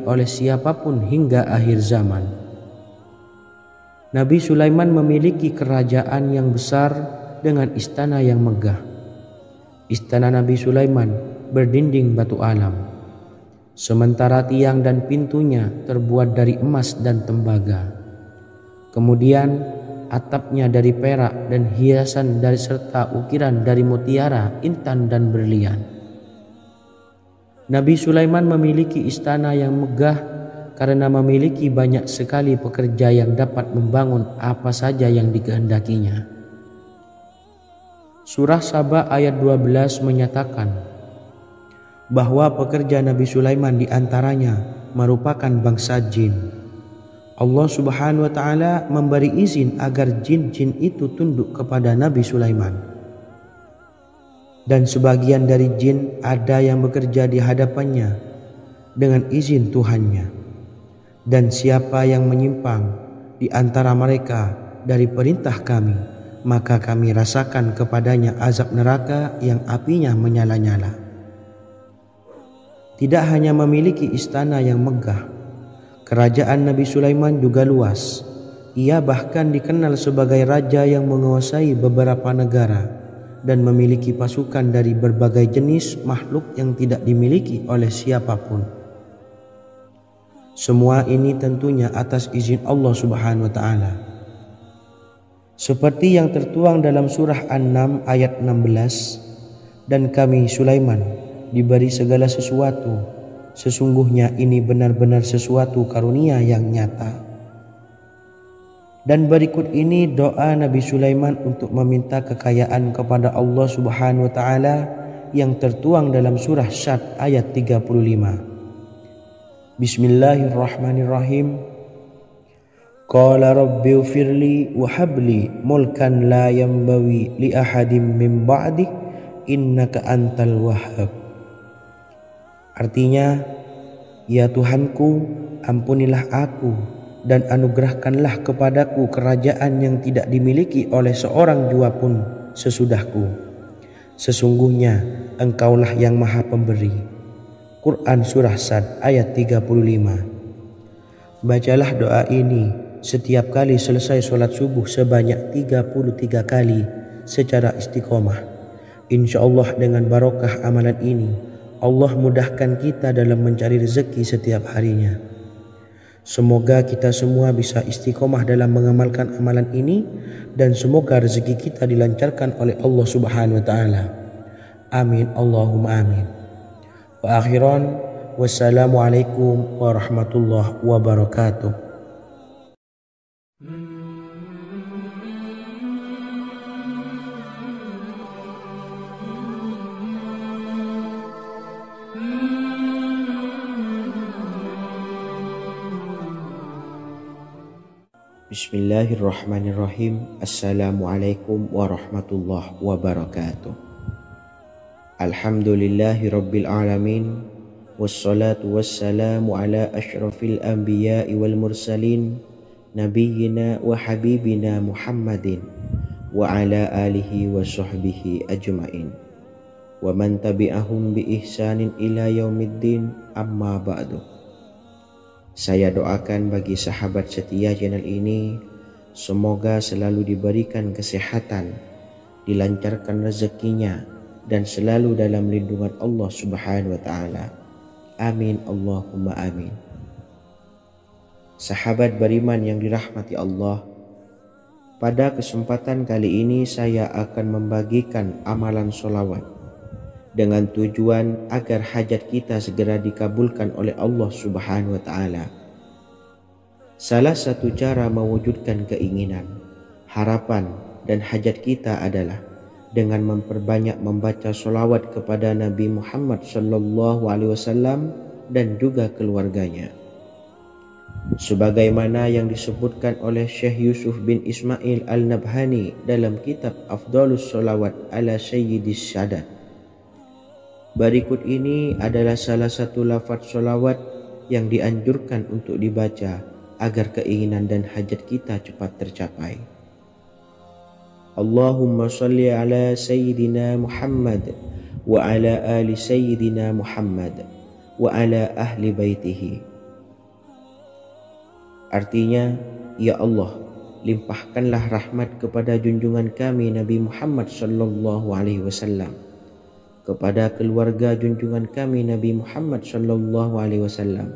oleh siapapun hingga akhir zaman. Nabi Sulaiman memiliki kerajaan yang besar dengan istana yang megah. Istana Nabi Sulaiman berdinding batu alam, sementara tiang dan pintunya terbuat dari emas dan tembaga. Kemudian atapnya dari perak dan hiasan dari serta ukiran dari mutiara, intan dan berlian. Nabi Sulaiman memiliki istana yang megah karena memiliki banyak sekali pekerja yang dapat membangun apa saja yang dikehendakinya. Surah Saba ayat 12 menyatakan bahwa pekerja Nabi Sulaiman diantaranya merupakan bangsa jin. Allah Subhanahu wa Ta'ala memberi izin agar jin-jin itu tunduk kepada Nabi Sulaiman. Dan sebagian dari jin ada yang bekerja di hadapannya dengan izin Tuhannya. Dan siapa yang menyimpang di antara mereka dari perintah kami, maka kami rasakan kepadanya azab neraka yang apinya menyala-nyala. Tidak hanya memiliki istana yang megah, kerajaan Nabi Sulaiman juga luas. Ia bahkan dikenal sebagai raja yang menguasai beberapa negara dan memiliki pasukan dari berbagai jenis makhluk yang tidak dimiliki oleh siapapun. Semua ini tentunya atas izin Allah Subhanahu wa Ta'ala. Seperti yang tertuang dalam surah An-Naml ayat 16, dan kami Sulaiman diberi segala sesuatu, sesungguhnya ini benar-benar sesuatu karunia yang nyata. Dan berikut ini doa Nabi Sulaiman untuk meminta kekayaan kepada Allah Subhanahu wa Ta'ala yang tertuang dalam surah Syad ayat 35. Bismillahirrahmanirrahim. Qala rabbi ufirli wa habli mulkan la yanbawi li ahadim min ba'di innaka antal wahhab. Artinya, ya Tuhanku, ampunilah aku dan anugerahkanlah kepadaku kerajaan yang tidak dimiliki oleh seorang jua pun sesudahku. Sesungguhnya Engkaulah yang Maha Pemberi. Quran Surah Sad ayat 35. Bacalah doa ini setiap kali selesai sholat subuh sebanyak 33 kali secara istiqomah. InsyaAllah dengan barokah amalan ini, Allah mudahkan kita dalam mencari rezeki setiap harinya. Semoga kita semua bisa istiqomah dalam mengamalkan amalan ini dan semoga rezeki kita dilancarkan oleh Allah Subhanahu wa Ta'ala. Amin Allahumma amin. Wa akhiran, wassalamualaikum warahmatullahi wabarakatuh. Bismillahirrahmanirrahim. Assalamualaikum warahmatullahi wabarakatuh. Alhamdulillahi rabbil alamin. Wassalatu wassalamu ala ashrafil anbiya'i wal mursalin, nabiyyina wa habibina Muhammadin wa ala alihi wa sahbihi ajma'in wa man tabi'ahum bi ihsanin ila yaumiddin, amma ba'du. Saya doakan bagi sahabat setia channel ini, semoga selalu diberikan kesehatan, dilancarkan rezekinya, dan selalu dalam lindungan Allah Subhanahu wa Ta'ala. Amin Allahumma amin. Sahabat beriman yang dirahmati Allah, pada kesempatan kali ini saya akan membagikan amalan sholawat dengan tujuan agar hajat kita segera dikabulkan oleh Allah Subhanahu wa Ta'ala. Salah satu cara mewujudkan keinginan, harapan, dan hajat kita adalah dengan memperbanyak membaca sholawat kepada Nabi Muhammad SAW dan juga keluarganya. Sebagaimana yang disebutkan oleh Syekh Yusuf bin Ismail Al-Nabhani dalam kitab Afdhalus Sholawat ala Sayyidis Sadat. Berikut ini adalah salah satu lafaz sholawat yang dianjurkan untuk dibaca agar keinginan dan hajat kita cepat tercapai. Allahumma salli ala Sayyidina Muhammad wa ala ali Sayyidina Muhammad wa ala ahli baitihi Artinya, ya Allah, limpahkanlah rahmat kepada junjungan kami Nabi Muhammad sallallahu alaihi wasallam, kepada keluarga junjungan kami Nabi Muhammad sallallahu alaihi wasallam,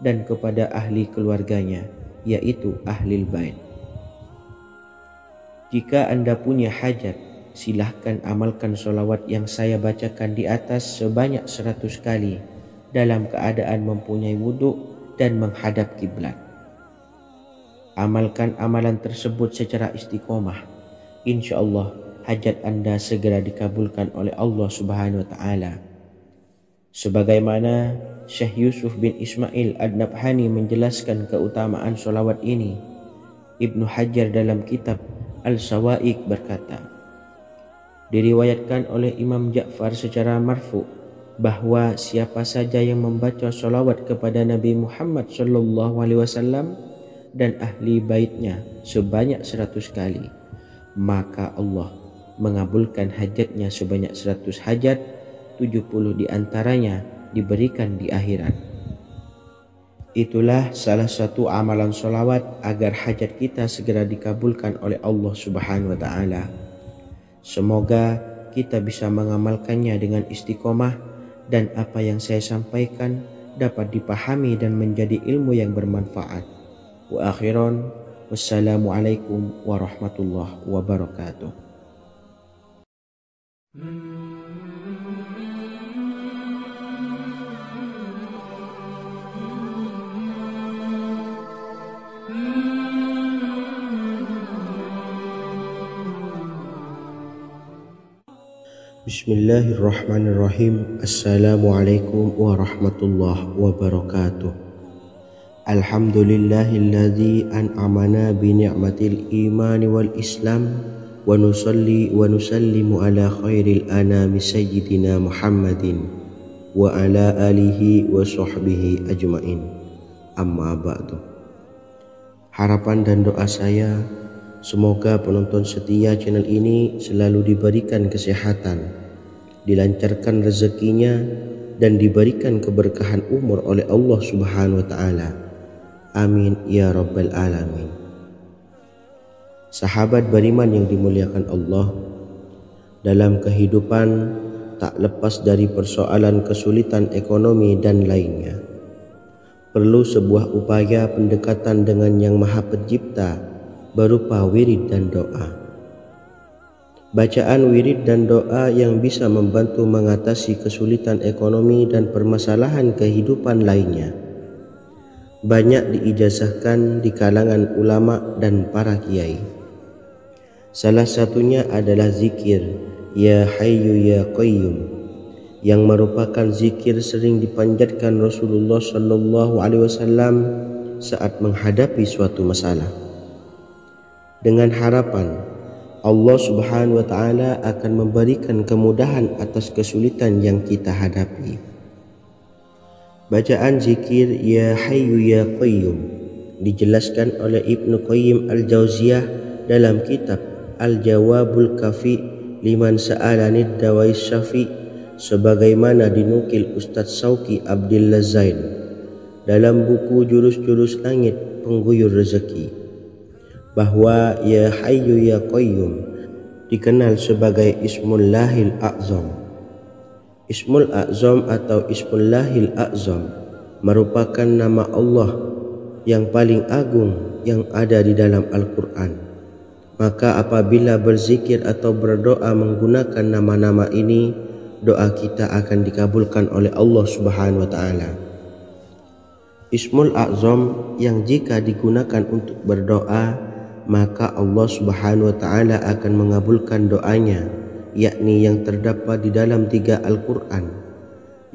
dan kepada ahli keluarganya, yaitu ahlil bait. Jika Anda punya hajat, silahkan amalkan solawat yang saya bacakan di atas sebanyak 100 kali dalam keadaan mempunyai wudhu dan menghadap kiblat. Amalkan amalan tersebut secara istiqomah. Insya Allah hajat Anda segera dikabulkan oleh Allah Subhanahu wa Ta'ala. Sebagaimana Syekh Yusuf bin Ismail Ad-Nabhani menjelaskan keutamaan solawat ini, Ibnu Hajar dalam kitab Al-Sawa'iq berkata, diriwayatkan oleh Imam Ja'far secara marfu bahwa siapa saja yang membaca solawat kepada Nabi Muhammad sallallahu alaihi wasallam dan ahli baitnya sebanyak 100 kali, maka Allah mengabulkan hajatnya sebanyak 100 hajat, 70 diantaranya diberikan di akhirat. Itulah salah satu amalan solawat agar hajat kita segera dikabulkan oleh Allah Subhanahu wa Ta'ala. Semoga kita bisa mengamalkannya dengan istiqomah dan apa yang saya sampaikan dapat dipahami dan menjadi ilmu yang bermanfaat. Wa akhiran, wassalamualaikum warahmatullahi wabarakatuh. Bismillahirrahmanirrahim. Assalamualaikum warahmatullahi wabarakatuh. Alhamdulillahilladzi an'amana bi ni'matil iman wal islam wa nusalli wa nusallimu ala khairil anami sayyidina Muhammadin wa ala alihi wa sahbihi ajmain. Amma ba'du. Harapan dan doa saya, semoga penonton setia channel ini selalu diberikan kesehatan, dilancarkan rezekinya, dan diberikan keberkahan umur oleh Allah Subhanahu wa Ta'ala. Amin ya rabbal alamin. Sahabat beriman yang dimuliakan Allah, dalam kehidupan tak lepas dari persoalan kesulitan ekonomi dan lainnya. Perlu sebuah upaya pendekatan dengan Yang Maha Pencipta berupa wirid dan doa. Bacaan wirid dan doa yang bisa membantu mengatasi kesulitan ekonomi dan permasalahan kehidupan lainnya banyak diijazahkan di kalangan ulama dan para kiai. Salah satunya adalah zikir Ya Hayyu Ya Qayyum, yang merupakan zikir sering dipanjatkan Rasulullah sallallahu alaihi wasallam saat menghadapi suatu masalah, dengan harapan Allah Subhanahu wa Ta'ala akan memberikan kemudahan atas kesulitan yang kita hadapi. Bacaan zikir Ya Hayyu Ya Qayyum dijelaskan oleh Ibnu Qayyim Al-Jauziyah dalam kitab Al-Jawabul Kafi liman sa'alanid dawais syafi, sebagaimana dinukil Ustadz Sauki Abdillah Zain dalam buku Jurus-Jurus Langit Pengguyur Rezeki, bahwa Ya Hayyu Ya Qayyum dikenal sebagai Ismullahil A'zam. Ismul A'zam atau Ismullahil A'zam merupakan nama Allah yang paling agung yang ada di dalam Al-Quran. Maka apabila berzikir atau berdoa menggunakan nama-nama ini, doa kita akan dikabulkan oleh Allah Subhanahu wa Ta'ala. Ismul A'zam yang jika digunakan untuk berdoa, maka Allah Subhanahu wa Ta'ala akan mengabulkan doanya, yakni yang terdapat di dalam 3 Al-Quran,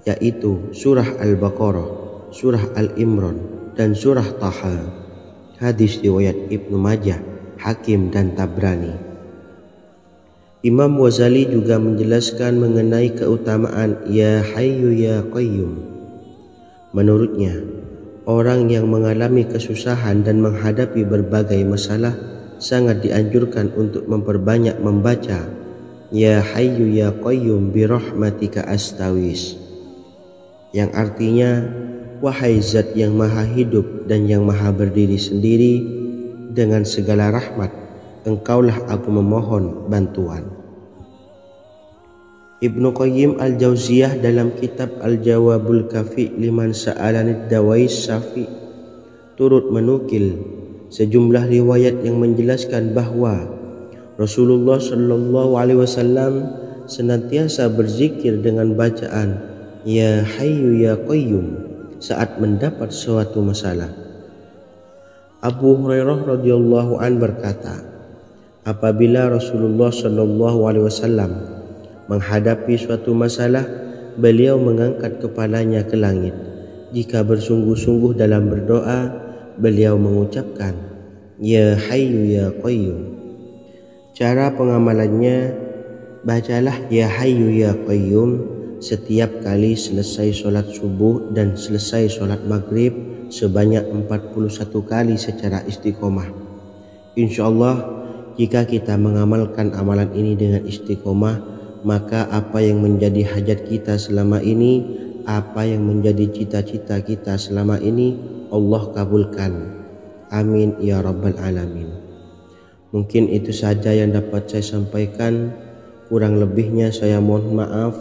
yaitu surah Al-Baqarah, surah Al-Imran, dan surah Taha. Hadis riwayat Ibnu Majah, Hakim, dan Tabrani. Imam Ghazali juga menjelaskan mengenai keutamaan Ya Hayyu Ya Qayyum. Menurutnya, orang yang mengalami kesusahan dan menghadapi berbagai masalah sangat dianjurkan untuk memperbanyak membaca Ya Hayyu Ya Qayyum bi rahmatika astawis, yang artinya wahai Zat yang maha hidup dan yang maha berdiri sendiri, dengan segala rahmat, Engkaulah aku memohon bantuan. Ibnu Qayyim al-Jauziyah dalam kitab Al-Jawabul Kafi liman sa'alanid dawais syafi turut menukil sejumlah riwayat yang menjelaskan bahwa Rasulullah Shallallahu Alaihi Wasallam senantiasa berzikir dengan bacaan Ya Hayyu Ya Qayyum saat mendapat suatu masalah. Abu Hurairah radhiyallahu an berkata, apabila Rasulullah Shallallahu Alaihi Wasallam menghadapi suatu masalah, beliau mengangkat kepalanya ke langit. Jika bersungguh-sungguh dalam berdoa, beliau mengucapkan Ya Hayyu Ya Qayyum. Cara pengamalannya, bacalah Ya Hayyu Ya Qayyum setiap kali selesai sholat subuh dan selesai sholat maghrib sebanyak 41 kali secara istiqomah. Insyaallah, jika kita mengamalkan amalan ini dengan istiqomah, maka apa yang menjadi hajat kita selama ini, apa yang menjadi cita-cita kita selama ini, Allah kabulkan. Amin ya rabbal alamin. Mungkin itu saja yang dapat saya sampaikan. Kurang lebihnya saya mohon maaf.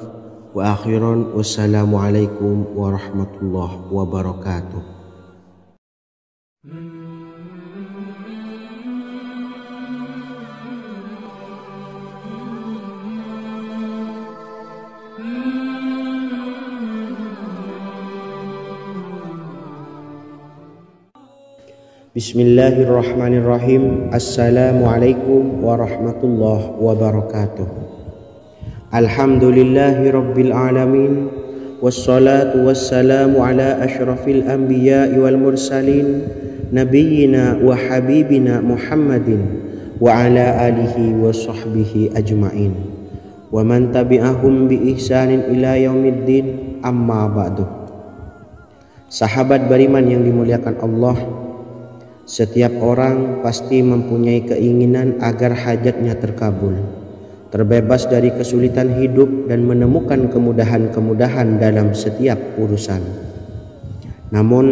Wa akhiran, wassalamualaikum warahmatullahi wabarakatuh. Bismillahirrahmanirrahim. Assalamualaikum warahmatullahi wabarakatuh. Alhamdulillahi rabbil alamin. Wassalatu wassalamu ala ashrafil anbiya'i wal mursalin nabiyyina wa habibina Muhammadin wa ala alihi wa sahbihi ajma'in wa man tabi'ahum bi ihsanin ila yaumiddin, amma ba'du. Sahabat beriman yang dimuliakan Allah, setiap orang pasti mempunyai keinginan agar hajatnya terkabul, terbebas dari kesulitan hidup dan menemukan kemudahan-kemudahan dalam setiap urusan. Namun,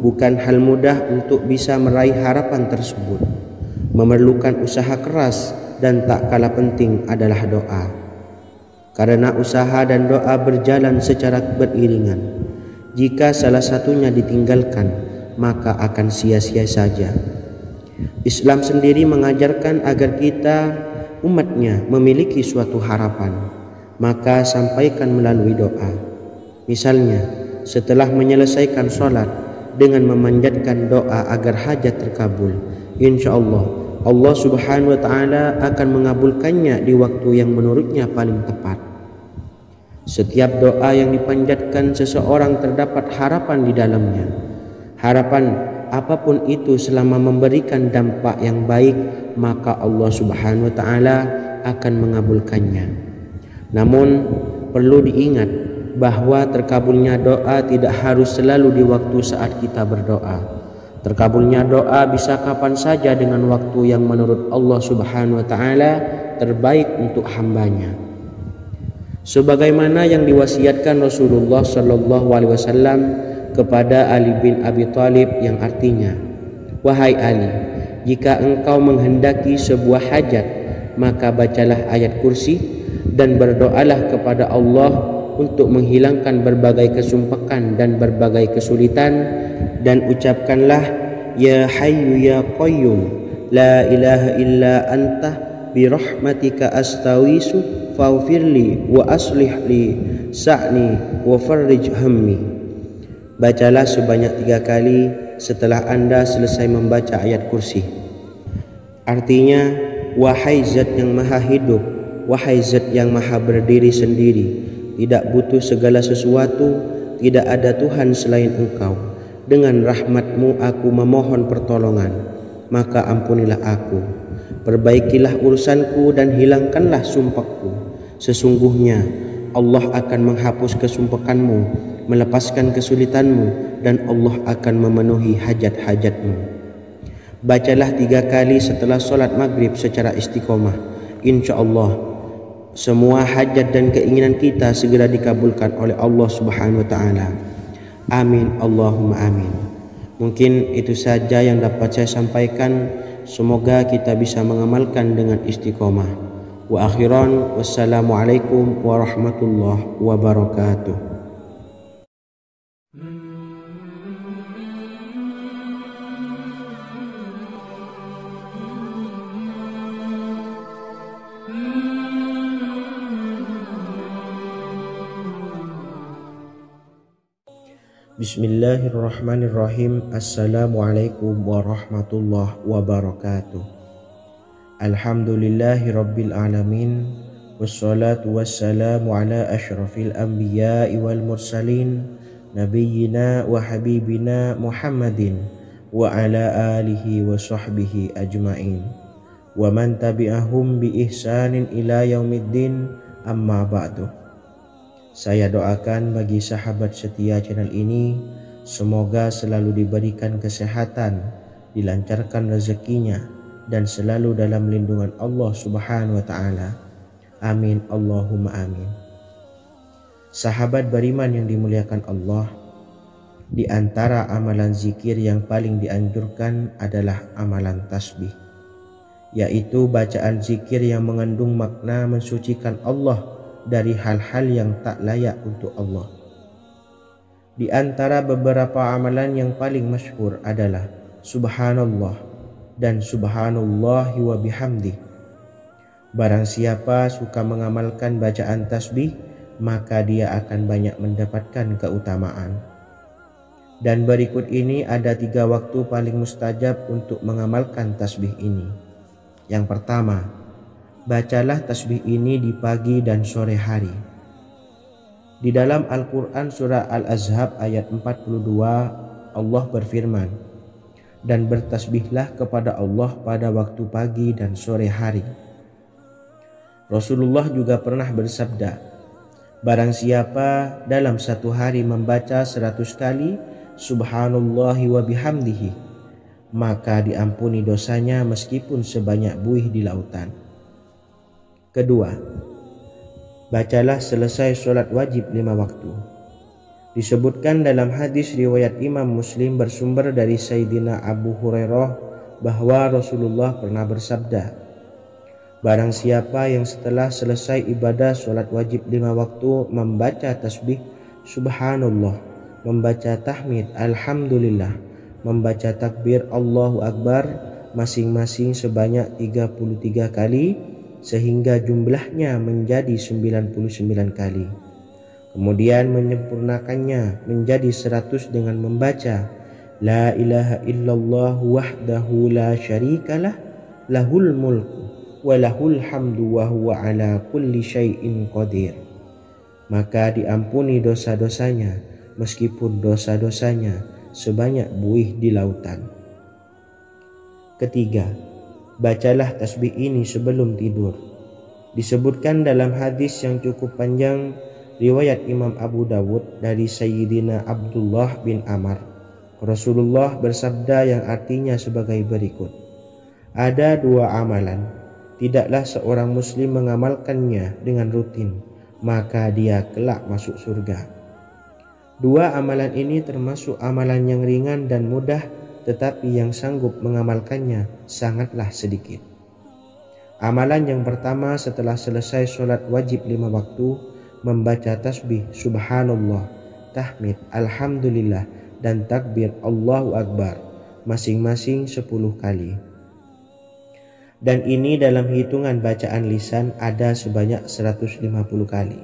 bukan hal mudah untuk bisa meraih harapan tersebut. Memerlukan usaha keras dan tak kalah penting adalah doa. Karena usaha dan doa berjalan secara beriringan. Jika salah satunya ditinggalkan, maka akan sia-sia saja. Islam sendiri mengajarkan agar kita umatnya memiliki suatu harapan, maka sampaikan melalui doa. Misalnya, setelah menyelesaikan sholat dengan memanjatkan doa agar hajat terkabul, insyaallah Allah Subhanahu wa Ta'ala akan mengabulkannya di waktu yang menurutnya paling tepat. Setiap doa yang dipanjatkan seseorang terdapat harapan di dalamnya. Harapan apapun itu selama memberikan dampak yang baik, maka Allah Subhanahu wa Ta'ala akan mengabulkannya. Namun perlu diingat bahwa terkabulnya doa tidak harus selalu di waktu saat kita berdoa. Terkabulnya doa bisa kapan saja dengan waktu yang menurut Allah Subhanahu wa Ta'ala terbaik untuk hambanya. Sebagaimana yang diwasiatkan Rasulullah Shallallahu Alaihi Wasallam kepada Ali bin Abi Thalib, yang artinya, wahai Ali, jika engkau menghendaki sebuah hajat, maka bacalah ayat kursi dan berdoalah kepada Allah untuk menghilangkan berbagai kesumpakan dan berbagai kesulitan, dan ucapkanlah Ya Hayyu Ya Qayyum la ilaha illa anta birahmatika astawisu faghfirli wa aslih li sa'ni wa farrij hammi. Bacalah sebanyak 3 kali setelah Anda selesai membaca ayat kursi. Artinya, wahai Zat yang maha hidup, wahai Zat yang maha berdiri sendiri, tidak butuh segala sesuatu, tidak ada Tuhan selain Engkau. Dengan rahmat-Mu aku memohon pertolongan, maka ampunilah aku. Perbaikilah urusanku dan hilangkanlah sumpahku. Sesungguhnya Allah akan menghapus kesumpahanmu, melepaskan kesulitanmu, dan Allah akan memenuhi hajat-hajatmu. Bacalah 3 kali setelah sholat maghrib secara istiqomah. Insyaallah semua hajat dan keinginan kita segera dikabulkan oleh Allah Subhanahu wa Ta'ala. Amin Allahumma amin. Mungkin itu saja yang dapat saya sampaikan. Semoga kita bisa mengamalkan dengan istiqomah. Wa akhiran, wassalamualaikum warahmatullahi wabarakatuh. Bismillahirrahmanirrahim. Assalamualaikum warahmatullahi wabarakatuh. Alhamdulillahi rabbil alamin. Wassalatu wassalamu ala ashrafil anbiya'i wal mursalin, nabiyyina wa habibina Muhammadin wa ala alihi wa sahbihi ajma'in, wa man tabi'ahum bi ihsanin ila yaumiddin, amma ba'du. Saya doakan bagi sahabat setia channel ini, semoga selalu diberikan kesehatan, dilancarkan rezekinya, dan selalu dalam lindungan Allah Subhanahu wa Ta'ala. Amin Allahumma amin. Sahabat beriman yang dimuliakan Allah, di antara amalan zikir yang paling dianjurkan adalah amalan tasbih, yaitu bacaan zikir yang mengandung makna mensucikan Allah dari hal-hal yang tak layak untuk Allah. Di antara beberapa amalan yang paling masyhur adalah Subhanallah dan Subhanallahi wa bihamdih. Barang siapa suka mengamalkan bacaan tasbih, maka dia akan banyak mendapatkan keutamaan. Dan berikut ini ada 3 waktu paling mustajab untuk mengamalkan tasbih ini. Yang pertama, bacalah tasbih ini di pagi dan sore hari. Di dalam Al-Quran surah Al-Ahzab ayat 42, Allah berfirman, dan bertasbihlah kepada Allah pada waktu pagi dan sore hari. Rasulullah juga pernah bersabda, barang siapa dalam satu hari membaca 100 kali Subhanallahi wa bihamdihi, maka diampuni dosanya meskipun sebanyak buih di lautan. Kedua, bacalah selesai sholat wajib 5 waktu. Disebutkan dalam hadis riwayat Imam Muslim bersumber dari Sayyidina Abu Hurairah bahwa Rasulullah pernah bersabda, barang siapa yang setelah selesai ibadah sholat wajib 5 waktu membaca tasbih Subhanallah, membaca tahmid Alhamdulillah, membaca takbir Allahu Akbar masing-masing sebanyak 33 kali, sehingga jumlahnya menjadi 99 kali. Kemudian menyempurnakannya menjadi 100 dengan membaca La ilaha illallah wahdahu la syarikalah, lahul mulku wa lahul hamdu wa huwa ala kulli syai'in qadir. Maka diampuni dosa-dosanya meskipun dosa-dosanya sebanyak buih di lautan. Ketiga, bacalah tasbih ini sebelum tidur. Disebutkan dalam hadis yang cukup panjang riwayat Imam Abu Dawud dari Sayyidina Abdullah bin Amr, Rasulullah bersabda yang artinya sebagai berikut, ada 2 amalan, tidaklah seorang muslim mengamalkannya dengan rutin, maka dia kelak masuk surga. 2 amalan ini termasuk amalan yang ringan dan mudah, tetapi yang sanggup mengamalkannya sangatlah sedikit. Amalan yang pertama setelah selesai sholat wajib 5 waktu, membaca tasbih Subhanallah, tahmid Alhamdulillah, dan takbir Allahu Akbar masing-masing 10 kali. Dan ini dalam hitungan bacaan lisan ada sebanyak 150 kali,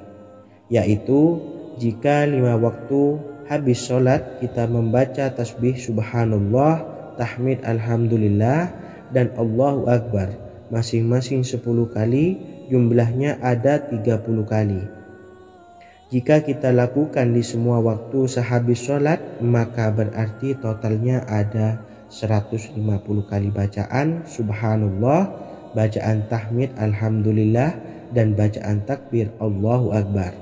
yaitu jika 5 waktu habis sholat kita membaca tasbih Subhanallah, tahmid Alhamdulillah, dan Allahu Akbar masing-masing 10 kali, jumlahnya ada 30 kali. Jika kita lakukan di semua waktu sehabis sholat, maka berarti totalnya ada 150 kali bacaan Subhanallah, bacaan tahmid Alhamdulillah, dan bacaan takbir Allahu Akbar.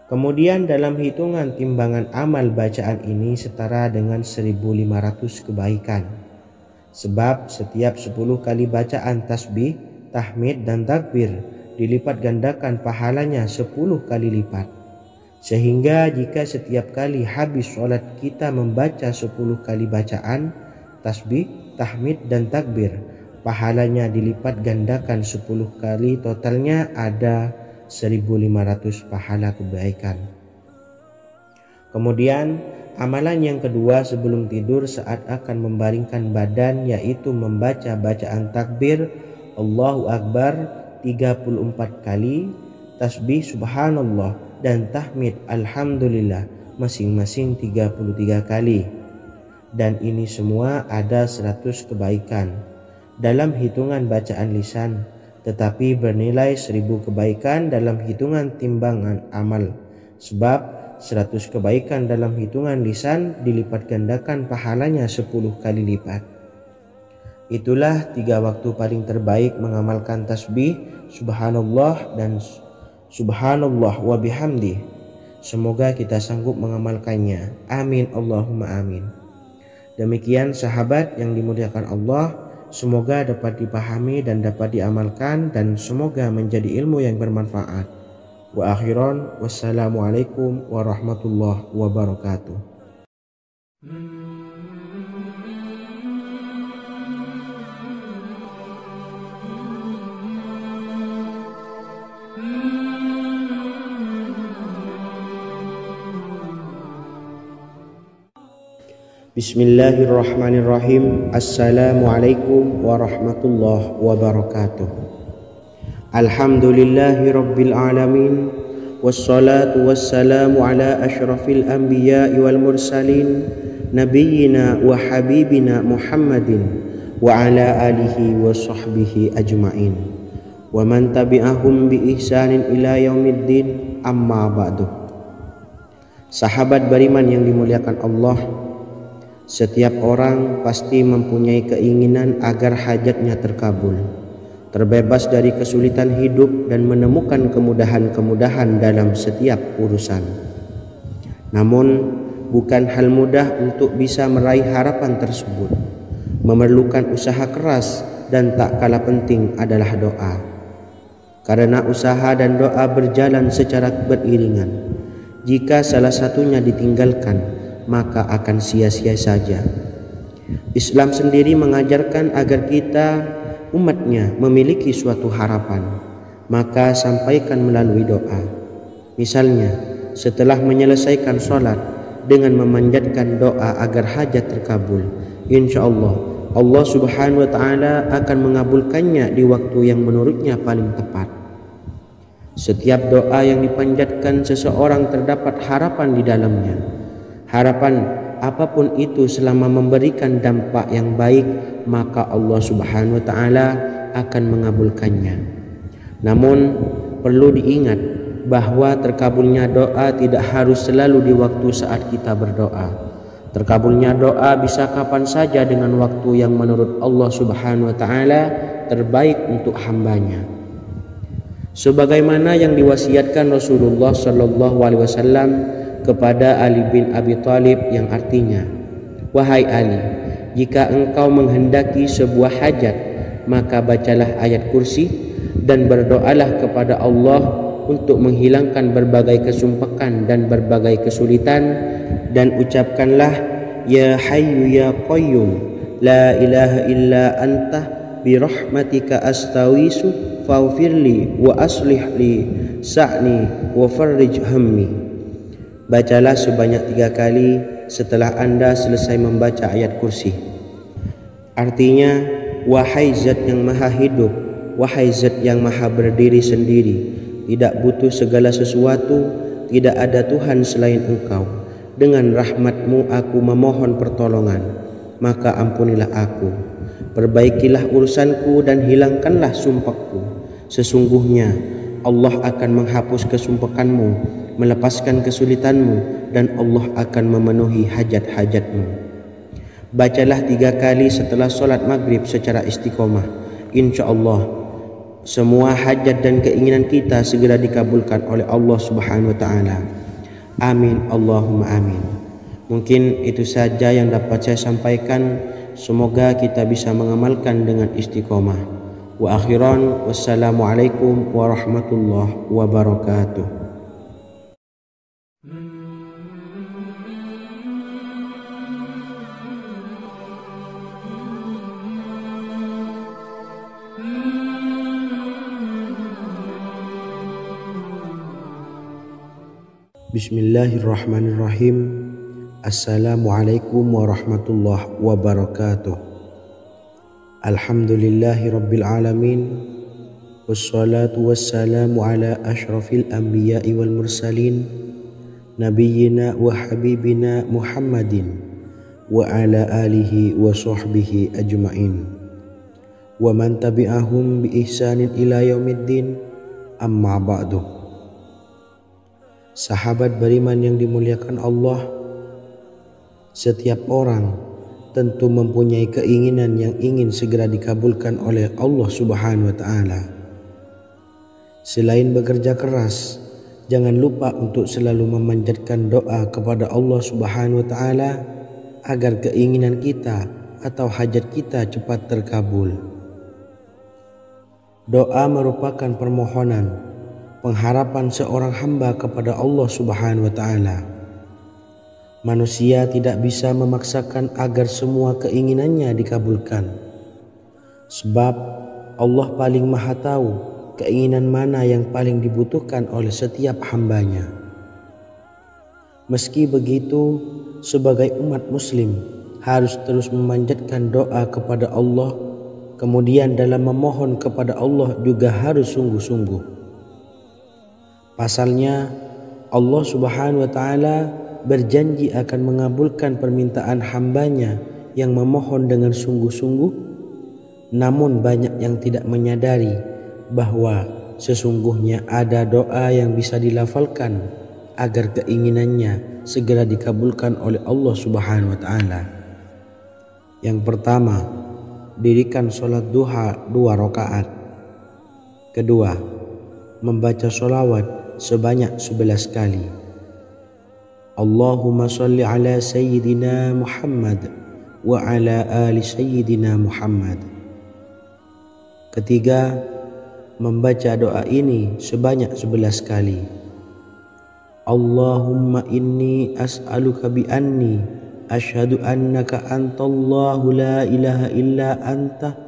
Kemudian dalam hitungan timbangan amal bacaan ini setara dengan 1500 kebaikan. Sebab setiap 10 kali bacaan tasbih, tahmid, dan takbir dilipat gandakan pahalanya 10 kali lipat. Sehingga jika setiap kali habis sholat kita membaca 10 kali bacaan tasbih, tahmid dan takbir, pahalanya dilipat gandakan 10 kali, totalnya ada 1500 pahala kebaikan. Kemudian amalan yang kedua sebelum tidur saat akan membaringkan badan, yaitu membaca bacaan takbir Allahu Akbar 34 kali, tasbih subhanallah dan tahmid alhamdulillah masing-masing 33 kali. Dan ini semua ada 100 kebaikan dalam hitungan bacaan lisan, tetapi bernilai 1000 kebaikan dalam hitungan timbangan amal. Sebab 100 kebaikan dalam hitungan lisan dilipat gandakan pahalanya 10 kali lipat. Itulah 3 waktu paling terbaik mengamalkan tasbih subhanallah dan subhanallah wa bihamdi. Semoga kita sanggup mengamalkannya. Amin Allahumma amin. Demikian sahabat yang dimuliakan Allah, semoga dapat dipahami dan dapat diamalkan, dan semoga menjadi ilmu yang bermanfaat. Wa akhiran, wassalamualaikum warahmatullahi wabarakatuh. Bismillahirrahmanirrahim. Assalamualaikum warahmatullahi wabarakatuh. Alhamdulillahi rabbil alamin, wassalatu wassalamu ala ashrafil anbiya'i wal mursalin, nabiyyina wa habibina Muhammadin wa ala alihi wa sahbihi ajma'in, wa man tabi'ahum bi ihsanin ila yaumiddin, amma ba'du. Sahabat beriman yang dimuliakan Allah, setiap orang pasti mempunyai keinginan agar hajatnya terkabul, terbebas dari kesulitan hidup dan menemukan kemudahan-kemudahan dalam setiap urusan. Namun bukan hal mudah untuk bisa meraih harapan tersebut. Memerlukan usaha keras, dan tak kalah penting adalah doa. Karena usaha dan doa berjalan secara beriringan. Jika salah satunya ditinggalkan, maka akan sia-sia saja. Islam sendiri mengajarkan agar kita umatnya memiliki suatu harapan, maka sampaikan melalui doa. Misalnya setelah menyelesaikan sholat dengan memanjatkan doa agar hajat terkabul, insya Allah Allah subhanahu wa ta'ala akan mengabulkannya di waktu yang menurutnya paling tepat. Setiap doa yang dipanjatkan seseorang terdapat harapan di dalamnya. Harapan apapun itu selama memberikan dampak yang baik, maka Allah subhanahu wa ta'ala akan mengabulkannya. Namun perlu diingat bahwa terkabulnya doa tidak harus selalu di waktu saat kita berdoa. Terkabulnya doa bisa kapan saja dengan waktu yang menurut Allah subhanahu wa ta'ala terbaik untuk hambanya. Sebagaimana yang diwasiatkan Rasulullah sallallahu alaihi wasallam kepada Ali bin Abi Thalib, yang artinya, wahai Ali, jika engkau menghendaki sebuah hajat, maka bacalah ayat kursi dan berdoalah kepada Allah untuk menghilangkan berbagai kesumpakan dan berbagai kesulitan, dan ucapkanlah ya hayyu ya qayyum la ilaha illa anta birahmatika astawisu faghfirli wa aslih li sa'ni wa farrij hammi. Bacalah sebanyak 3 kali setelah Anda selesai membaca ayat kursi. Artinya, wahai zat yang maha hidup, wahai zat yang maha berdiri sendiri, tidak butuh segala sesuatu, tidak ada Tuhan selain Engkau. Dengan rahmat-Mu aku memohon pertolongan, maka ampunilah aku. Perbaikilah urusanku dan hilangkanlah sumpahku. Sesungguhnya Allah akan menghapus kesumpahanmu, melepaskan kesulitanmu, dan Allah akan memenuhi hajat-hajatmu. Bacalah 3 kali setelah sholat maghrib secara istiqomah. Insya Allah semua hajat dan keinginan kita segera dikabulkan oleh Allah subhanahu wa ta'ala. Amin Allahumma amin. Mungkin itu saja yang dapat saya sampaikan. Semoga kita bisa mengamalkan dengan istiqomah. Wa akhiran, wassalamualaikum warahmatullahi wabarakatuh. Bismillahirrahmanirrahim. Assalamualaikum warahmatullahi wabarakatuh. Alhamdulillahi rabbil alamin. Wassalatu wassalamu ala ashrafil anbiya'i wal mursalin, nabiyyina wa habibina Muhammadin wa ala alihi wa sahbihi ajma'in wa man tabi'ahum bi ihsanin ila yaumiddin, amma ba'du. Sahabat beriman yang dimuliakan Allah, setiap orang tentu mempunyai keinginan yang ingin segera dikabulkan oleh Allah Subhanahu wa Ta'ala. Selain bekerja keras, jangan lupa untuk selalu memanjatkan doa kepada Allah Subhanahu wa Ta'ala agar keinginan kita atau hajat kita cepat terkabul. Doa merupakan permohonan, pengharapan seorang hamba kepada Allah Subhanahu wa Ta'ala. Manusia tidak bisa memaksakan agar semua keinginannya dikabulkan, sebab Allah paling maha tahu keinginan mana yang paling dibutuhkan oleh setiap hambanya. Meski begitu, sebagai umat muslim harus terus memanjatkan doa kepada Allah, kemudian dalam memohon kepada Allah juga harus sungguh-sungguh. Pasalnya Allah Subhanahu wa Ta'ala berjanji akan mengabulkan permintaan hambanya yang memohon dengan sungguh-sungguh. Namun banyak yang tidak menyadari bahwa sesungguhnya ada doa yang bisa dilafalkan agar keinginannya segera dikabulkan oleh Allah Subhanahu wa Ta'ala. Yang pertama, dirikan sholat duha 2 rakaat. Kedua, membaca sholawat sebanyak 11 kali. Allahumma sholli ala sayyidina Muhammad wa ala ali sayyidina Muhammad. Ketiga, membaca doa ini sebanyak 11 kali. Allahumma inni as'aluka bi anni asyhadu annaka antallahu la ilaha illa anta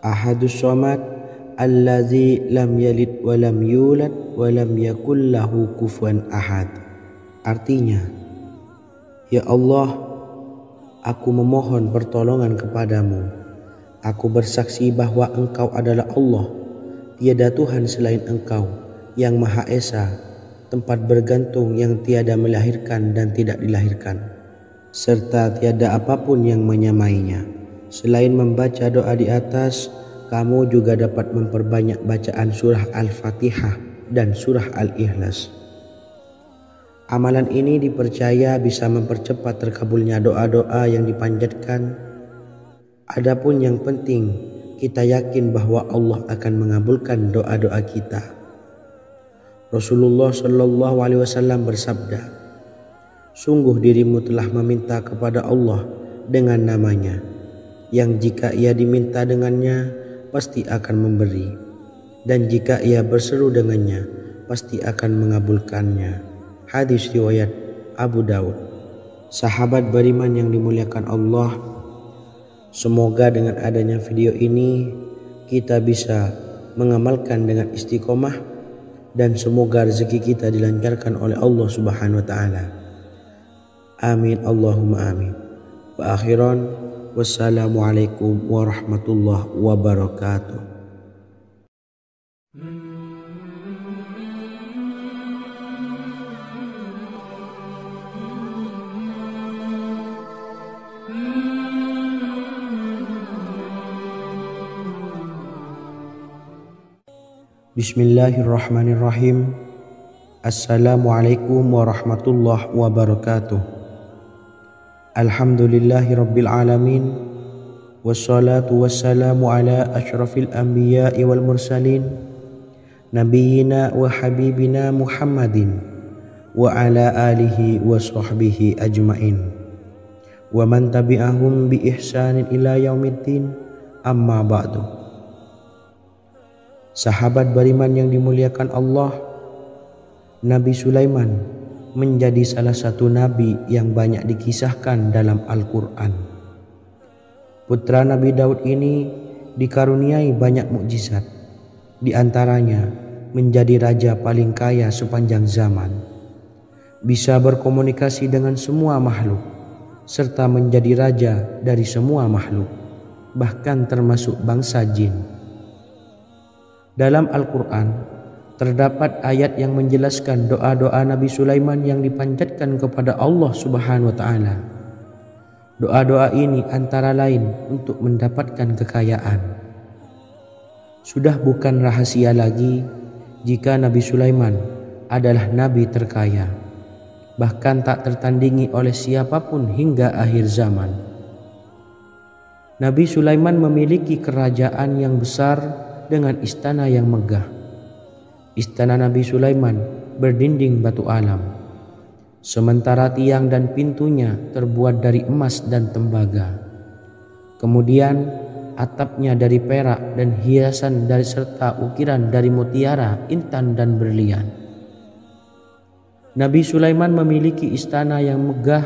ahadus samad allazi lam yalid wa lam yulad wa lam yakul lahu kufuwan ahad. Artinya, ya Allah, aku memohon pertolongan kepadamu. Aku bersaksi bahwa Engkau adalah Allah, tiada Tuhan selain Engkau, yang Maha Esa, tempat bergantung yang tiada melahirkan dan tidak dilahirkan, serta tiada apapun yang menyamainya. Selain membaca doa di atas, kamu juga dapat memperbanyak bacaan surah Al-Fatihah dan surah Al-Ikhlas. Amalan ini dipercaya bisa mempercepat terkabulnya doa-doa yang dipanjatkan. Adapun yang penting, kita yakin bahwa Allah akan mengabulkan doa-doa kita. Rasulullah Shallallahu Alaihi Wasallam bersabda, sungguh dirimu telah meminta kepada Allah dengan namanya, yang jika ia diminta dengannya, pasti akan memberi, dan jika ia berseru dengannya, pasti akan mengabulkannya. Hadis riwayat Abu Daud. Sahabat beriman yang dimuliakan Allah, semoga dengan adanya video ini kita bisa mengamalkan dengan istiqomah, dan semoga rezeki kita dilancarkan oleh Allah Subhanahu wa Ta'ala. Amin Allahumma amin. Wa akhiran, wassalamualaikum warahmatullahi wabarakatuh. Bismillahirrahmanirrahim. Assalamualaikum warahmatullahi wabarakatuh. Alhamdulillahi rabbil alamin. Wassalatu wassalamu ala ashrafil anbiya'i wal mursalin, nabiyyina wa habibina Muhammadin wa ala alihi wa sahbihi ajma'in wa man tabi'ahum bi ihsanin ila yaumiddin, amma ba'du. Sahabat beriman yang dimuliakan Allah, Nabi Sulaiman menjadi salah satu nabi yang banyak dikisahkan dalam Al-Quran. Putra Nabi Daud ini dikaruniai banyak mukjizat, di antaranya menjadi raja paling kaya sepanjang zaman. bisa berkomunikasi dengan semua makhluk, serta menjadi raja dari semua makhluk, bahkan termasuk bangsa jin. Dalam Al-Quran terdapat ayat yang menjelaskan doa-doa Nabi Sulaiman yang dipanjatkan kepada Allah Subhanahu wa Ta'ala. Doa-doa ini antara lain untuk mendapatkan kekayaan. Sudah bukan rahasia lagi jika Nabi Sulaiman adalah nabi terkaya, bahkan tak tertandingi oleh siapapun hingga akhir zaman. Nabi Sulaiman memiliki kerajaan yang besar dengan istana yang megah. Istana Nabi Sulaiman berdinding batu alam, sementara tiang dan pintunya terbuat dari emas dan tembaga. Kemudian atapnya dari perak dan hiasan dari serta ukiran dari mutiara, intan dan berlian. Nabi Sulaiman memiliki istana yang megah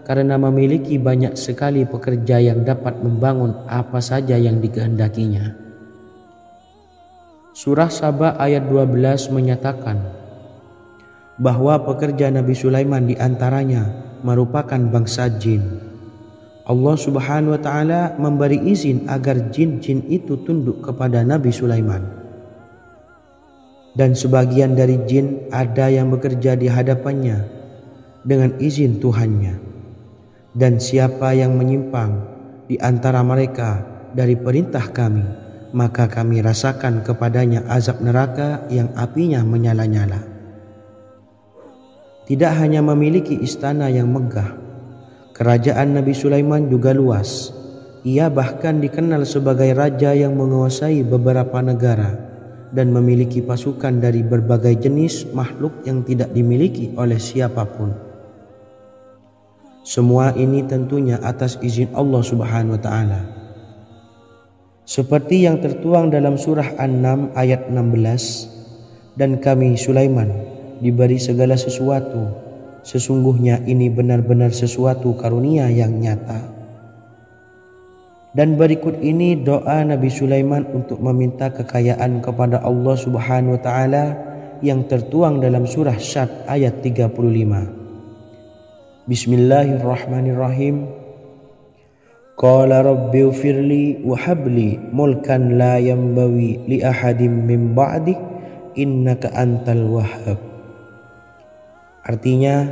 karena memiliki banyak sekali pekerja yang dapat membangun apa saja yang dikehendakinya. Surah Saba ayat 12 menyatakan bahwa pekerja Nabi Sulaiman diantaranya merupakan bangsa jin. Allah Subhanahu wa Ta'ala memberi izin agar jin-jin itu tunduk kepada Nabi Sulaiman. Dan sebagian dari jin ada yang bekerja di hadapannya dengan izin Tuhannya. Dan siapa yang menyimpang di antara mereka dari perintah kami, maka kami rasakan kepadanya azab neraka yang apinya menyala-nyala. Tidak hanya memiliki istana yang megah, kerajaan Nabi Sulaiman juga luas. Ia bahkan dikenal sebagai raja yang menguasai beberapa negara dan memiliki pasukan dari berbagai jenis makhluk yang tidak dimiliki oleh siapapun. Semua ini tentunya atas izin Allah Subhanahu wa Ta'ala. Seperti yang tertuang dalam surah An-Naml ayat 16, dan kami Sulaiman diberi segala sesuatu, sesungguhnya ini benar-benar sesuatu karunia yang nyata. Dan berikut ini doa Nabi Sulaiman untuk meminta kekayaan kepada Allah Subhanahu wa Ta'ala yang tertuang dalam surah Syad ayat 35. Bismillahirrahmanirrahim. Qala rabbi ufirli wa habli mulkan la yambawi li ahadim min ba'di innaka antal wahhab. Artinya,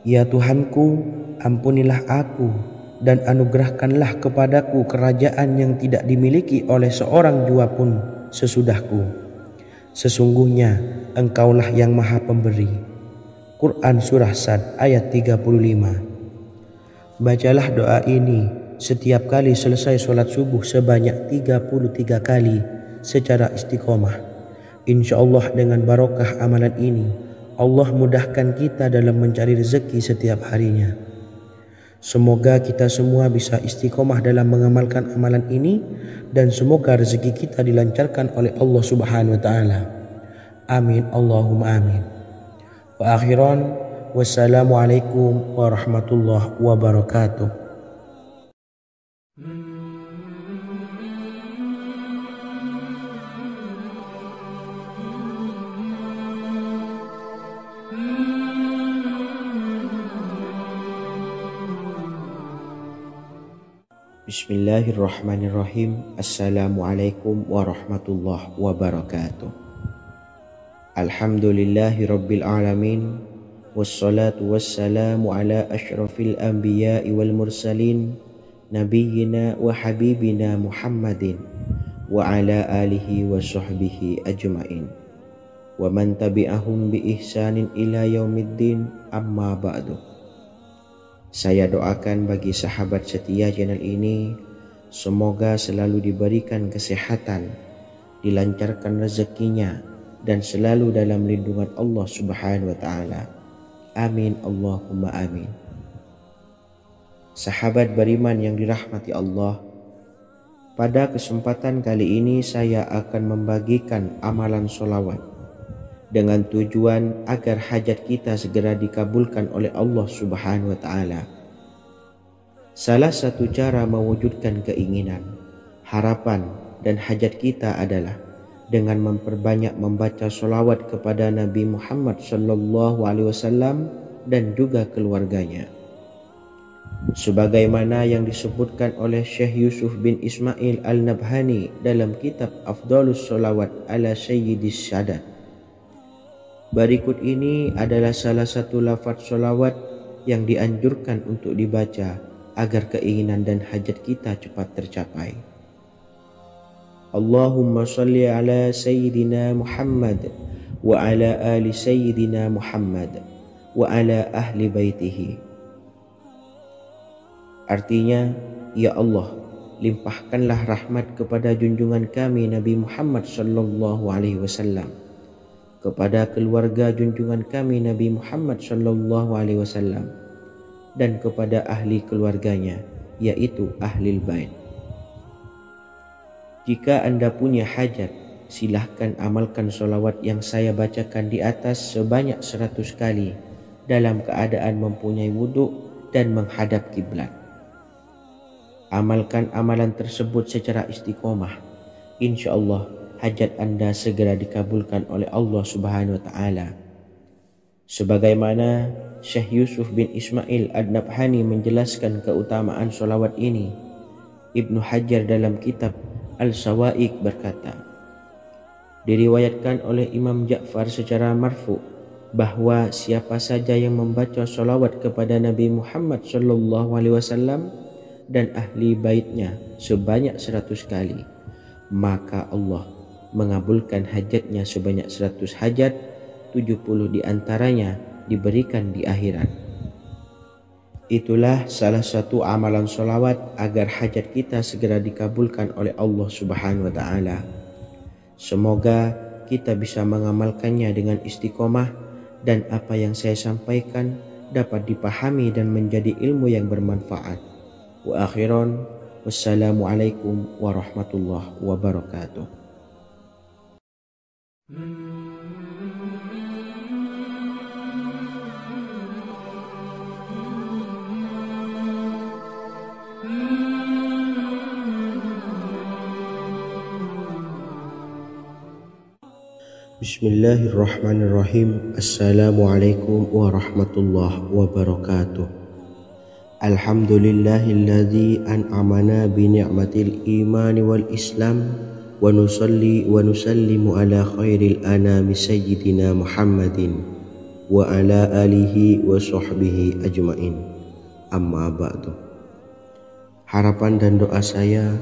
ya Tuhanku, ampunilah aku dan anugerahkanlah kepadaku kerajaan yang tidak dimiliki oleh seorang jua pun sesudahku. Sesungguhnya Engkaulah yang Maha Pemberi. Quran Surah Sad ayat 35. Bacalah doa ini setiap kali selesai sholat subuh sebanyak 33 kali secara istiqomah. Insya Allah dengan barokah amalan ini, Allah mudahkan kita dalam mencari rezeki setiap harinya. Semoga kita semua bisa istiqomah dalam mengamalkan amalan ini dan semoga rezeki kita dilancarkan oleh Allah Subhanahu wa Ta'ala. Amin Allahumma amin. Wa akhiran, wassalamualaikum warahmatullahi wabarakatuh. Bismillahirrahmanirrahim. Assalamualaikum warahmatullahi wabarakatuh. Alhamdulillahi rabbil alamin. Wassalatu wassalamu ala ashrafil anbiya'i wal mursalin, nabiyyina wa habibina Muhammadin wa ala alihi wa sahbihi ajma'in wa man tabi'ahum bi ihsanin ila yaumiddin, amma ba'du. Saya doakan bagi sahabat setia channel ini, semoga selalu diberikan kesehatan, dilancarkan rezekinya, dan selalu dalam lindungan Allah Subhanahu wa Ta'ala. Amin Allahumma amin. Sahabat beriman yang dirahmati Allah, pada kesempatan kali ini saya akan membagikan amalan sholawat dengan tujuan agar hajat kita segera dikabulkan oleh Allah Subhanahu wa Ta'ala. Salah satu cara mewujudkan keinginan, harapan, dan hajat kita adalah dengan memperbanyak membaca solawat kepada Nabi Muhammad SAW dan juga keluarganya. Sebagaimana yang disebutkan oleh Syekh Yusuf bin Ismail Al-Nabhani dalam kitab Afdalus Solawat ala Sayyidis Sadat. Berikut ini adalah salah satu lafaz solawat yang dianjurkan untuk dibaca agar keinginan dan hajat kita cepat tercapai. Allahumma salli ala Sayyidina Muhammad wa ala ali Sayyidina Muhammad wa ala ahli baitihi. Artinya, ya Allah, limpahkanlah rahmat kepada junjungan kami Nabi Muhammad sallallahu alaihi wasallam, kepada keluarga junjungan kami Nabi Muhammad sallallahu alaihi wasallam, dan kepada ahli keluarganya, yaitu ahlil bait. Jika Anda punya hajat, silahkan amalkan solawat yang saya bacakan di atas sebanyak 100 kali dalam keadaan mempunyai wudhu dan menghadap kiblat. Amalkan amalan tersebut secara istiqomah. InsyaAllah hajat Anda segera dikabulkan oleh Allah Subhanahu wa Ta'ala. Sebagaimana Syekh Yusuf bin Ismail Ad-Nabhani menjelaskan keutamaan solawat ini, Ibnu Hajar dalam kitab Al-Sawa'iq berkata, diriwayatkan oleh Imam Ja'far secara marfu bahwa siapa saja yang membaca solawat kepada Nabi Muhammad SAW dan ahli baitnya sebanyak 100 kali, maka Allah mengabulkan hajatnya sebanyak 100 hajat, 70 diantaranya diberikan di akhirat. Itulah salah satu amalan solawat agar hajat kita segera dikabulkan oleh Allah Subhanahu wa Ta'ala. Semoga kita bisa mengamalkannya dengan istiqomah dan apa yang saya sampaikan dapat dipahami dan menjadi ilmu yang bermanfaat. Wa akhiran, wassalamualaikum warahmatullahi wabarakatuh. Bismillahirrahmanirrahim. Assalamualaikum warahmatullahi wabarakatuh. Alhamdulillahilladzi an'amana bi ni'matil imani wal islam wa nusalli wa nusallimu ala khairil anami sayyidina Muhammadin wa ala alihi wa sahbihi ajmain. Amma ba'du. Harapan dan doa saya,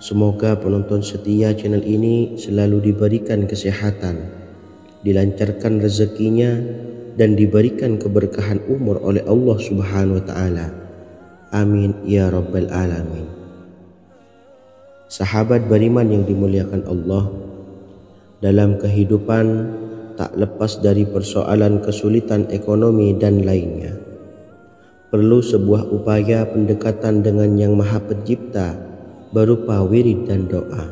semoga penonton setia channel ini selalu diberikan kesehatan, dilancarkan rezekinya, dan diberikan keberkahan umur oleh Allah Subhanahu wa Ta'ala. Amin ya rabbal alamin. Sahabat beriman yang dimuliakan Allah, dalam kehidupan tak lepas dari persoalan kesulitan ekonomi dan lainnya. Perlu sebuah upaya pendekatan dengan Yang Maha Pencipta berupa wirid dan doa.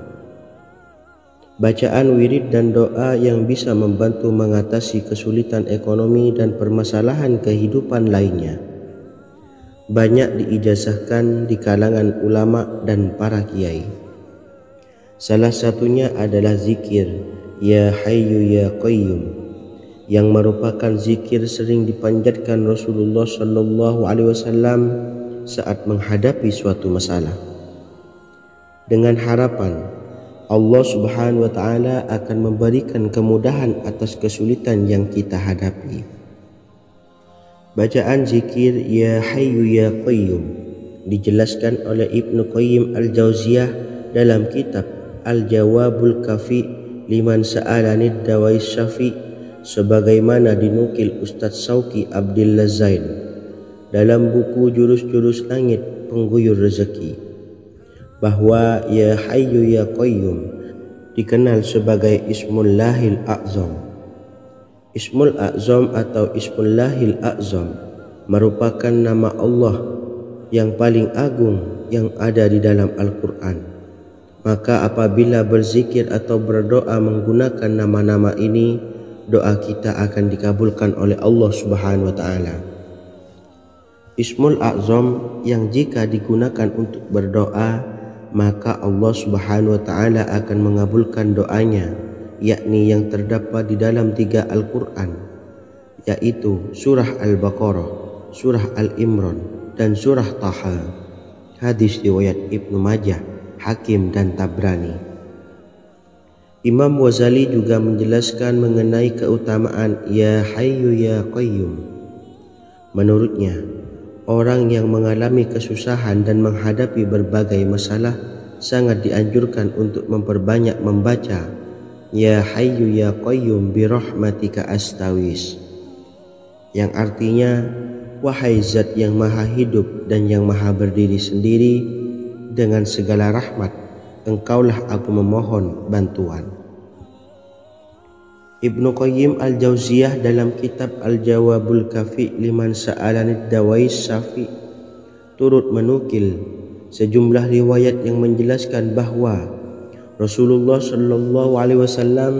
Bacaan wirid dan doa yang bisa membantu mengatasi kesulitan ekonomi dan permasalahan kehidupan lainnya banyak diijazahkan di kalangan ulama dan para kiai. Salah satunya adalah zikir Ya Hayyu Ya Qayyum, yang merupakan zikir sering dipanjatkan Rasulullah SAW saat menghadapi suatu masalah, dengan harapan Allah Subhanahu wa Ta'ala akan memberikan kemudahan atas kesulitan yang kita hadapi. Bacaan zikir Ya Hayyu Ya Qayyum dijelaskan oleh Ibnu Qayyim Al-Jauziyah dalam kitab Al-Jawabul Kafi liman sa'alanid dawai syafi, sebagaimana dinukil Ustadz Sauki Abdillah Zain dalam buku Jurus-Jurus Langit Pengguyur Rezeki, bahwa Ya Hayyu Ya Qayyum dikenal sebagai Ismullahil A'zam. Ismul A'zam atau Ismullahil A'zam merupakan nama Allah yang paling agung yang ada di dalam Al-Quran. Maka apabila berzikir atau berdoa menggunakan nama-nama ini, doa kita akan dikabulkan oleh Allah Subhanahu wa Ta'ala. Ismul A'zam yang jika digunakan untuk berdoa, maka Allah Subhanahu wa Ta'ala akan mengabulkan doanya yakni yang terdapat di dalam 3 Al-Quran, yaitu surah Al-Baqarah, surah Al-Imran, dan surah Taha. Hadis riwayat Ibnu Majah, Hakim, dan Tabrani. Imam Ghazali juga menjelaskan mengenai keutamaan Ya Hayyu Ya Qayyum. Menurutnya, orang yang mengalami kesusahan dan menghadapi berbagai masalah sangat dianjurkan untuk memperbanyak membaca Ya Hayyu Ya Qayyum bi rahmatika astawis, yang artinya, wahai zat yang maha hidup dan yang maha berdiri sendiri, dengan segala rahmat engkaulah aku memohon bantuan. Ibnu Qayyim Al-Jauziyah dalam kitab Al-Jawabul Kafi liman sa'alanid dawais syafi turut menukil sejumlah riwayat yang menjelaskan bahwa Rasulullah Shallallahu Alaihi Wasallam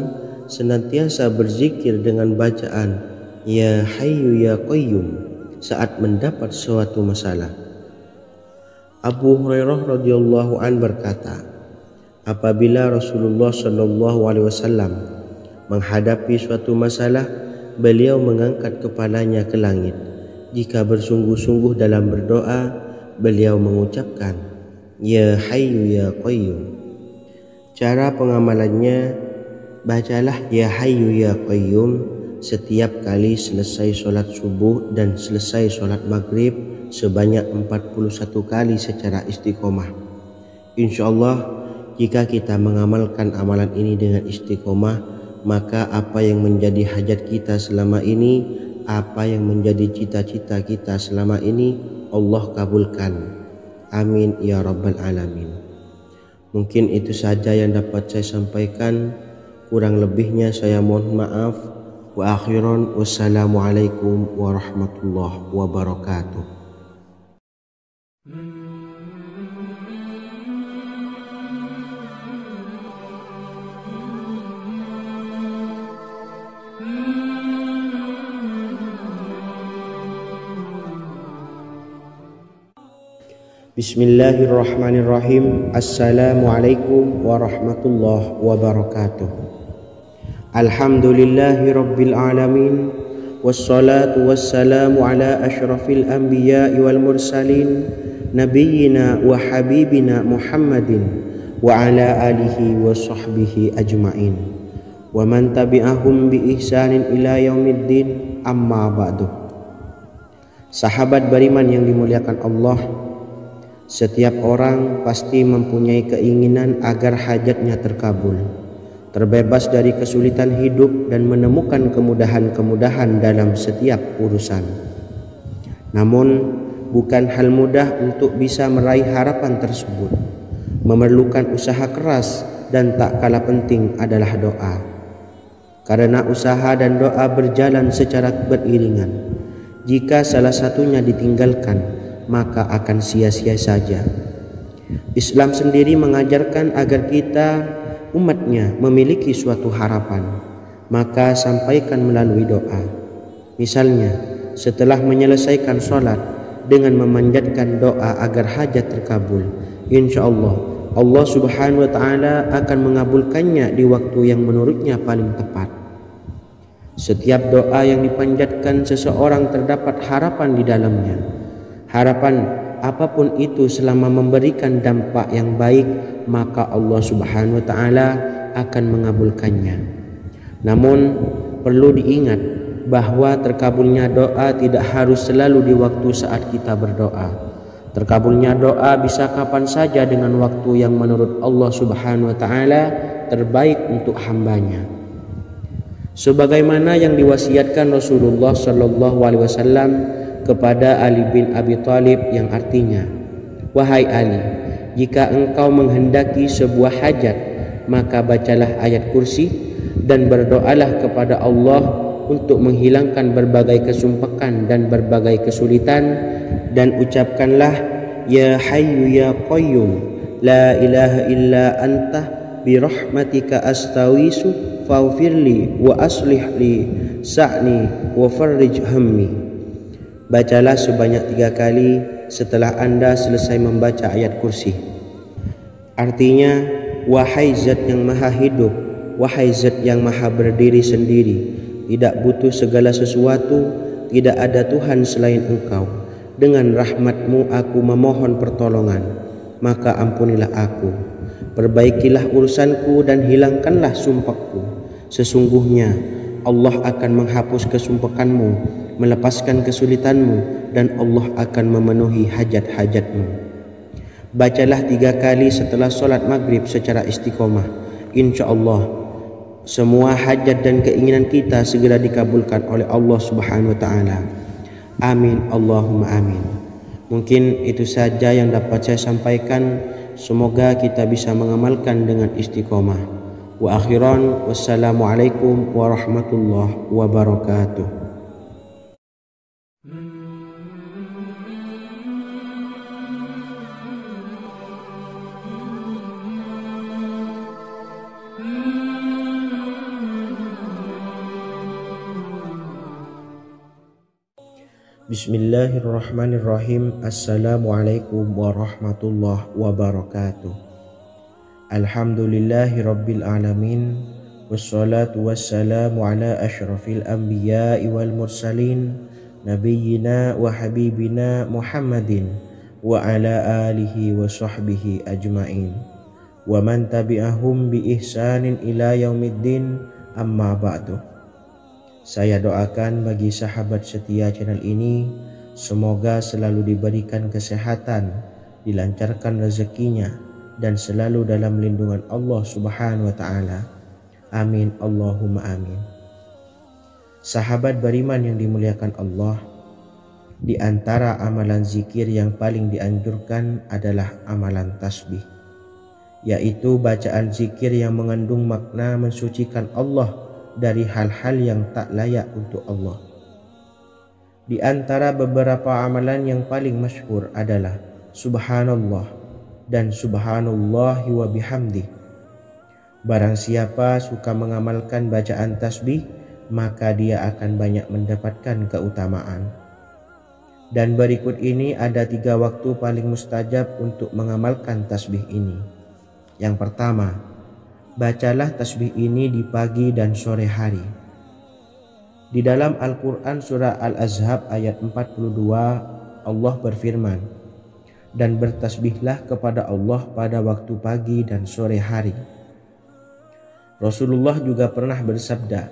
senantiasa berzikir dengan bacaan Ya Hayyu Ya Qayyum saat mendapat suatu masalah. Abu Hurairah radhiyallahu an berkata, apabila Rasulullah Shallallahu Alaihi Wasallam menghadapi suatu masalah, beliau mengangkat kepalanya ke langit. Jika bersungguh-sungguh dalam berdoa, beliau mengucapkan Ya Hayyu Ya Qayyum. Cara pengamalannya, bacalah Ya Hayyu Ya Qayyum setiap kali selesai sholat subuh dan selesai sholat maghrib sebanyak 41 kali secara istiqomah. Insyaallah, jika kita mengamalkan amalan ini dengan istiqomah, maka apa yang menjadi hajat kita selama ini, apa yang menjadi cita-cita kita selama ini, Allah kabulkan. Amin ya rabbal alamin. Mungkin itu saja yang dapat saya sampaikan. Kurang lebihnya saya mohon maaf. Wa akhiran, wassalamualaikum warahmatullahi wabarakatuh. Bismillahirrahmanirrahim. Assalamualaikum warahmatullahi wabarakatuh. Alhamdulillahi rabbil alamin, wassalatu wassalamu ala ashrafil anbiya'i wal mursalin, nabiyyina wa habibina Muhammadin wa ala alihi wa sahbihi ajma'in, wa man tabi'ahum bi ihsanin ila yaumiddin, amma ba'du. Sahabat beriman yang dimuliakan Allah, setiap orang pasti mempunyai keinginan agar hajatnya terkabul, terbebas dari kesulitan hidup dan menemukan kemudahan-kemudahan dalam setiap urusan. Namun, bukan hal mudah untuk bisa meraih harapan tersebut. Memerlukan usaha keras dan tak kalah penting adalah doa. Karena usaha dan doa berjalan secara beriringan. Jika salah satunya ditinggalkan, maka akan sia-sia saja. Islam sendiri mengajarkan agar kita umatnya memiliki suatu harapan, maka sampaikan melalui doa. Misalnya, setelah menyelesaikan sholat dengan memanjatkan doa agar hajat terkabul, insyaallah Allah Subhanahu wa Ta'ala akan mengabulkannya di waktu yang menurutnya paling tepat. Setiap doa yang dipanjatkan seseorang terdapat harapan di dalamnya. Harapan apapun itu selama memberikan dampak yang baik, maka Allah Subhanahu wa Ta'ala akan mengabulkannya. Namun perlu diingat bahwa terkabulnya doa tidak harus selalu di waktu saat kita berdoa. Terkabulnya doa bisa kapan saja dengan waktu yang menurut Allah Subhanahu wa Ta'ala terbaik untuk hambanya. Sebagaimana yang diwasiatkan Rasulullah Shallallahu Alaihi Wasallam kepada Ali bin Abi Thalib, yang artinya, wahai Ali, jika engkau menghendaki sebuah hajat, maka bacalah ayat kursi dan berdoalah kepada Allah untuk menghilangkan berbagai kesumpekan dan berbagai kesulitan, dan ucapkanlah Ya Hayyu Ya Qayyum, la ilaha illa anta bi rahmatika astawisu faghfirli wa aslih li sa'ni wa farrij hammi. Bacalah sebanyak 3 kali setelah Anda selesai membaca ayat kursi. Artinya, wahai zat yang maha hidup wahai Zat yang maha berdiri sendiri, tidak butuh segala sesuatu, tidak ada Tuhan selain Engkau. Dengan rahmat-Mu aku memohon pertolongan, maka ampunilah aku. Perbaikilah urusanku dan hilangkanlah sumpahku. Sesungguhnya Allah akan menghapus kesumpahanmu, melepaskan kesulitanmu, dan Allah akan memenuhi hajat-hajatmu. Bacalah 3 kali setelah solat maghrib secara istiqomah. Insya Allah semua hajat dan keinginan kita segera dikabulkan oleh Allah Subhanahu wa Ta'ala. Amin Allahumma amin. Mungkin itu saja yang dapat saya sampaikan. Semoga kita bisa mengamalkan dengan istiqomah. Wa akhiran, wassalamualaikum warahmatullahi wabarakatuh. Bismillahirrahmanirrahim. Assalamualaikum warahmatullahi wabarakatuh. Alhamdulillahi rabbil alamin. Wassalatu wassalamu ala ashrafil anbiya'i wal mursalin, nabiyyina wa habibina Muhammadin wa ala alihi wa sahbihi ajma'in, wa man tabi'ahum bi ihsanin ila yaumiddin, amma ba'du. Saya doakan bagi sahabat setia channel ini, semoga selalu diberikan kesehatan, dilancarkan rezekinya, dan selalu dalam lindungan Allah Subhanahu wa Ta'ala. Amin Allahumma amin. Sahabat beriman yang dimuliakan Allah, di antara amalan zikir yang paling dianjurkan adalah amalan tasbih, yaitu bacaan zikir yang mengandung makna mensucikan Allah dari hal-hal yang tak layak untuk Allah. Di antara beberapa amalan yang paling masyhur adalah Subhanallah dan Subhanallahi wa bihamdih. Barang siapa suka mengamalkan bacaan tasbih, maka dia akan banyak mendapatkan keutamaan. Dan berikut ini ada 3 waktu paling mustajab untuk mengamalkan tasbih ini. Yang pertama, bacalah tasbih ini di pagi dan sore hari. Di dalam Al-Quran surah Al-Ahzab ayat 42, Allah berfirman, dan bertasbihlah kepada Allah pada waktu pagi dan sore hari. Rasulullah juga pernah bersabda,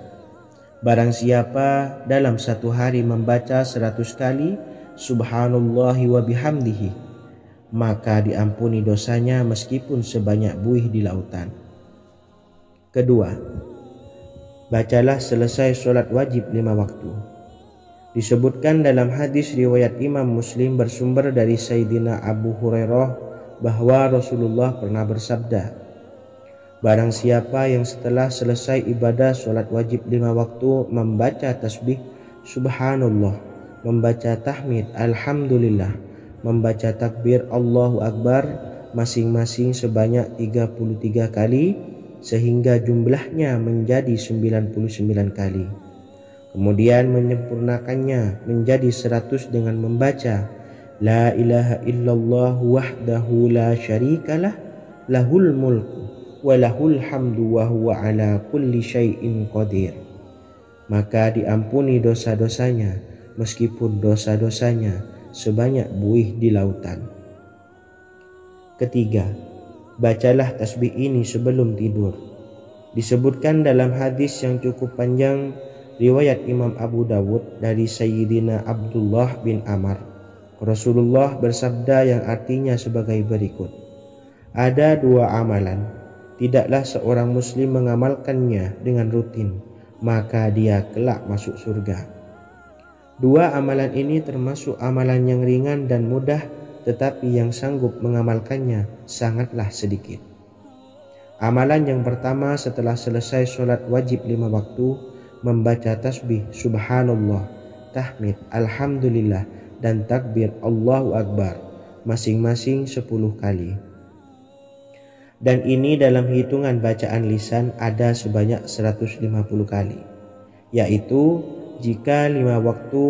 barang siapa dalam satu hari membaca 100 kali Subhanallahi wa bihamdihi, maka diampuni dosanya meskipun sebanyak buih di lautan. Kedua, bacalah selesai sholat wajib 5 waktu. Disebutkan dalam hadis riwayat Imam Muslim bersumber dari Sayyidina Abu Hurairah bahwa Rasulullah pernah bersabda, barang siapa yang setelah selesai ibadah sholat wajib 5 waktu membaca tasbih Subhanallah, membaca tahmid Alhamdulillah, membaca takbir Allahu Akbar masing-masing sebanyak 33 kali, sehingga jumlahnya menjadi 99 kali. Kemudian menyempurnakannya menjadi 100 dengan membaca La ilaha illallah wahdahu la syarikalah, lahul mulku wa lahul hamdu wa huwa ala kulli syai'in qadir. Maka diampuni dosa-dosanya meskipun dosa-dosanya sebanyak buih di lautan. Ketiga, bacalah tasbih ini sebelum tidur. Disebutkan dalam hadis yang cukup panjang riwayat Imam Abu Dawud dari Sayyidina Abdullah bin Amr, Rasulullah bersabda yang artinya sebagai berikut, ada 2 amalan, tidaklah seorang muslim mengamalkannya dengan rutin, maka dia kelak masuk surga. 2 amalan ini termasuk amalan yang ringan dan mudah, tetapi yang sanggup mengamalkannya sangatlah sedikit. Amalan yang pertama setelah selesai sholat wajib 5 waktu, membaca tasbih Subhanallah, tahmid Alhamdulillah, dan takbir Allahu Akbar masing-masing 10 kali. Dan ini dalam hitungan bacaan lisan ada sebanyak 150 kali, yaitu jika 5 waktu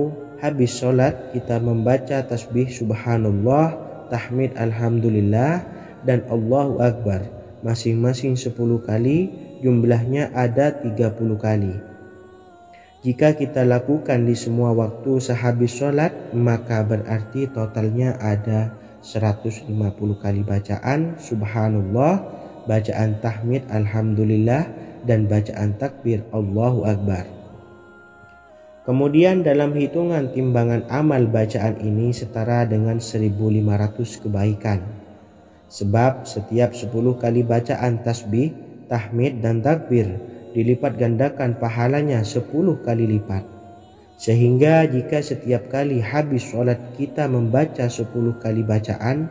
habis sholat kita membaca tasbih Subhanallah, tahmid Alhamdulillah, dan Allahu Akbar masing-masing 10 kali, jumlahnya ada 30 kali. Jika kita lakukan di semua waktu sehabis sholat, maka berarti totalnya ada 150 kali bacaan subhanallah, bacaan tahmid alhamdulillah, dan bacaan takbir Allahu Akbar. Kemudian dalam hitungan timbangan amal bacaan ini setara dengan 1500 kebaikan. Sebab setiap 10 kali bacaan tasbih, tahmid, dan takbir dilipat gandakan pahalanya 10 kali lipat. Sehingga jika setiap kali habis sholat kita membaca 10 kali bacaan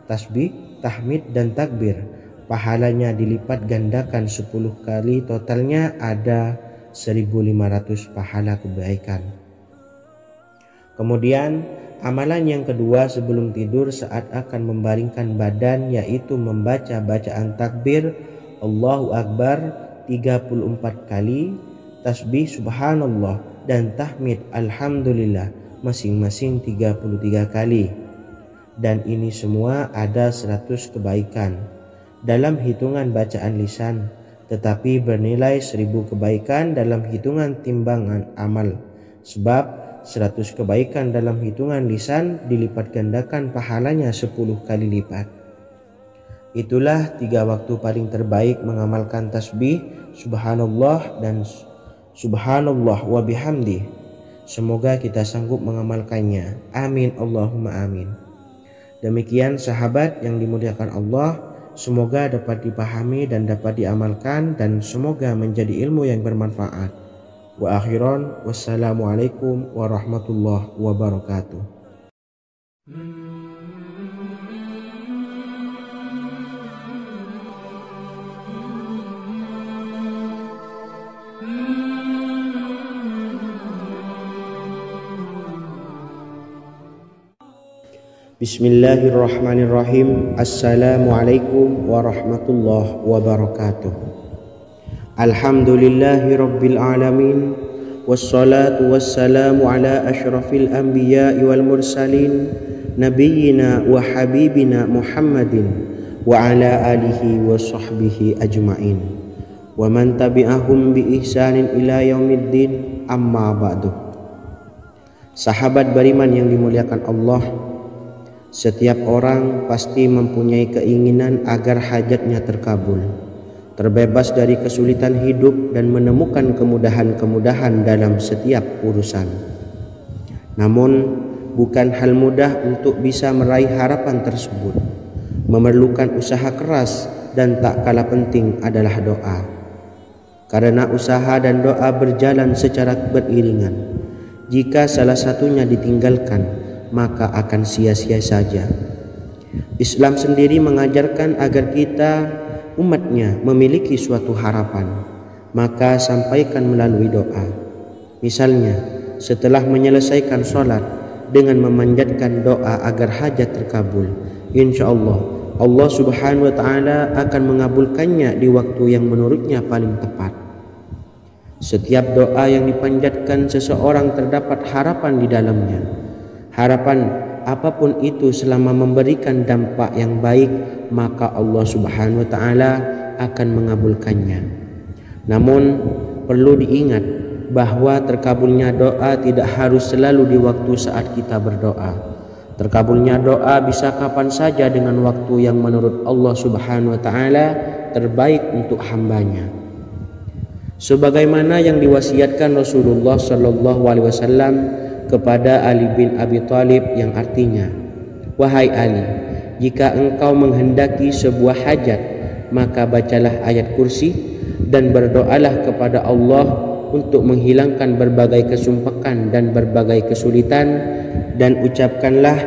tasbih, tahmid, dan takbir, pahalanya dilipat gandakan 10 kali, totalnya ada 1500 pahala kebaikan. Kemudian amalan yang kedua sebelum tidur saat akan membaringkan badan, yaitu membaca bacaan takbir Allahu Akbar 34 kali, tasbih subhanallah, dan tahmid alhamdulillah masing-masing 33 kali. Dan ini semua ada 100 kebaikan dalam hitungan bacaan lisan, tetapi bernilai 1000 kebaikan dalam hitungan timbangan amal. Sebab 100 kebaikan dalam hitungan lisan dilipat gandakan pahalanya 10 kali lipat. Itulah 3 waktu paling terbaik mengamalkan tasbih subhanallah dan subhanallah wa bihamdi. Semoga kita sanggup mengamalkannya. Amin Allahumma amin. Demikian sahabat yang dimuliakan Allah, semoga dapat dipahami dan dapat diamalkan, dan semoga menjadi ilmu yang bermanfaat. Wa akhiran, wassalamualaikum warahmatullahi wabarakatuh. Bismillahirrahmanirrahim. Assalamualaikum warahmatullahi wabarakatuh. Alhamdulillahi rabbil alamin, wassalatu wassalamu ala asyrafil anbiya'i wal mursalin, nabiyyina wa habibina Muhammadin wa ala alihi wa sahbihi ajma'in, wa man tabi'ahum bi ihsanin ila yaumiddin, amma ba'du. Sahabat beriman yang dimuliakan Allah, setiap orang pasti mempunyai keinginan agar hajatnya terkabul, terbebas dari kesulitan hidup, dan menemukan kemudahan-kemudahan dalam setiap urusan. Namun, bukan hal mudah untuk bisa meraih harapan tersebut. Memerlukan usaha keras, dan tak kalah penting adalah doa. Karena usaha dan doa berjalan secara beriringan. Jika salah satunya ditinggalkan, maka akan sia-sia saja. Islam sendiri mengajarkan agar kita umatnya memiliki suatu harapan, maka sampaikan melalui doa. Misalnya, setelah menyelesaikan sholat dengan memanjatkan doa agar hajat terkabul, insya Allah Allah subhanahu wa ta'ala akan mengabulkannya di waktu yang menurutnya paling tepat. Setiap doa yang dipanjatkan seseorang terdapat harapan di dalamnya. Harapan apapun itu selama memberikan dampak yang baik, maka Allah subhanahu wa ta'ala akan mengabulkannya. Namun perlu diingat bahwa terkabulnya doa tidak harus selalu di waktu saat kita berdoa. Terkabulnya doa bisa kapan saja dengan waktu yang menurut Allah subhanahu wa ta'ala terbaik untuk hambanya. Sebagaimana yang diwasiatkan Rasulullah sallallahu alaihi wasallam kepada Ali bin Abi Thalib, yang artinya, wahai Ali, jika engkau menghendaki sebuah hajat, maka bacalah ayat kursi dan berdoalah kepada Allah untuk menghilangkan berbagai kesumpakan dan berbagai kesulitan, dan ucapkanlah,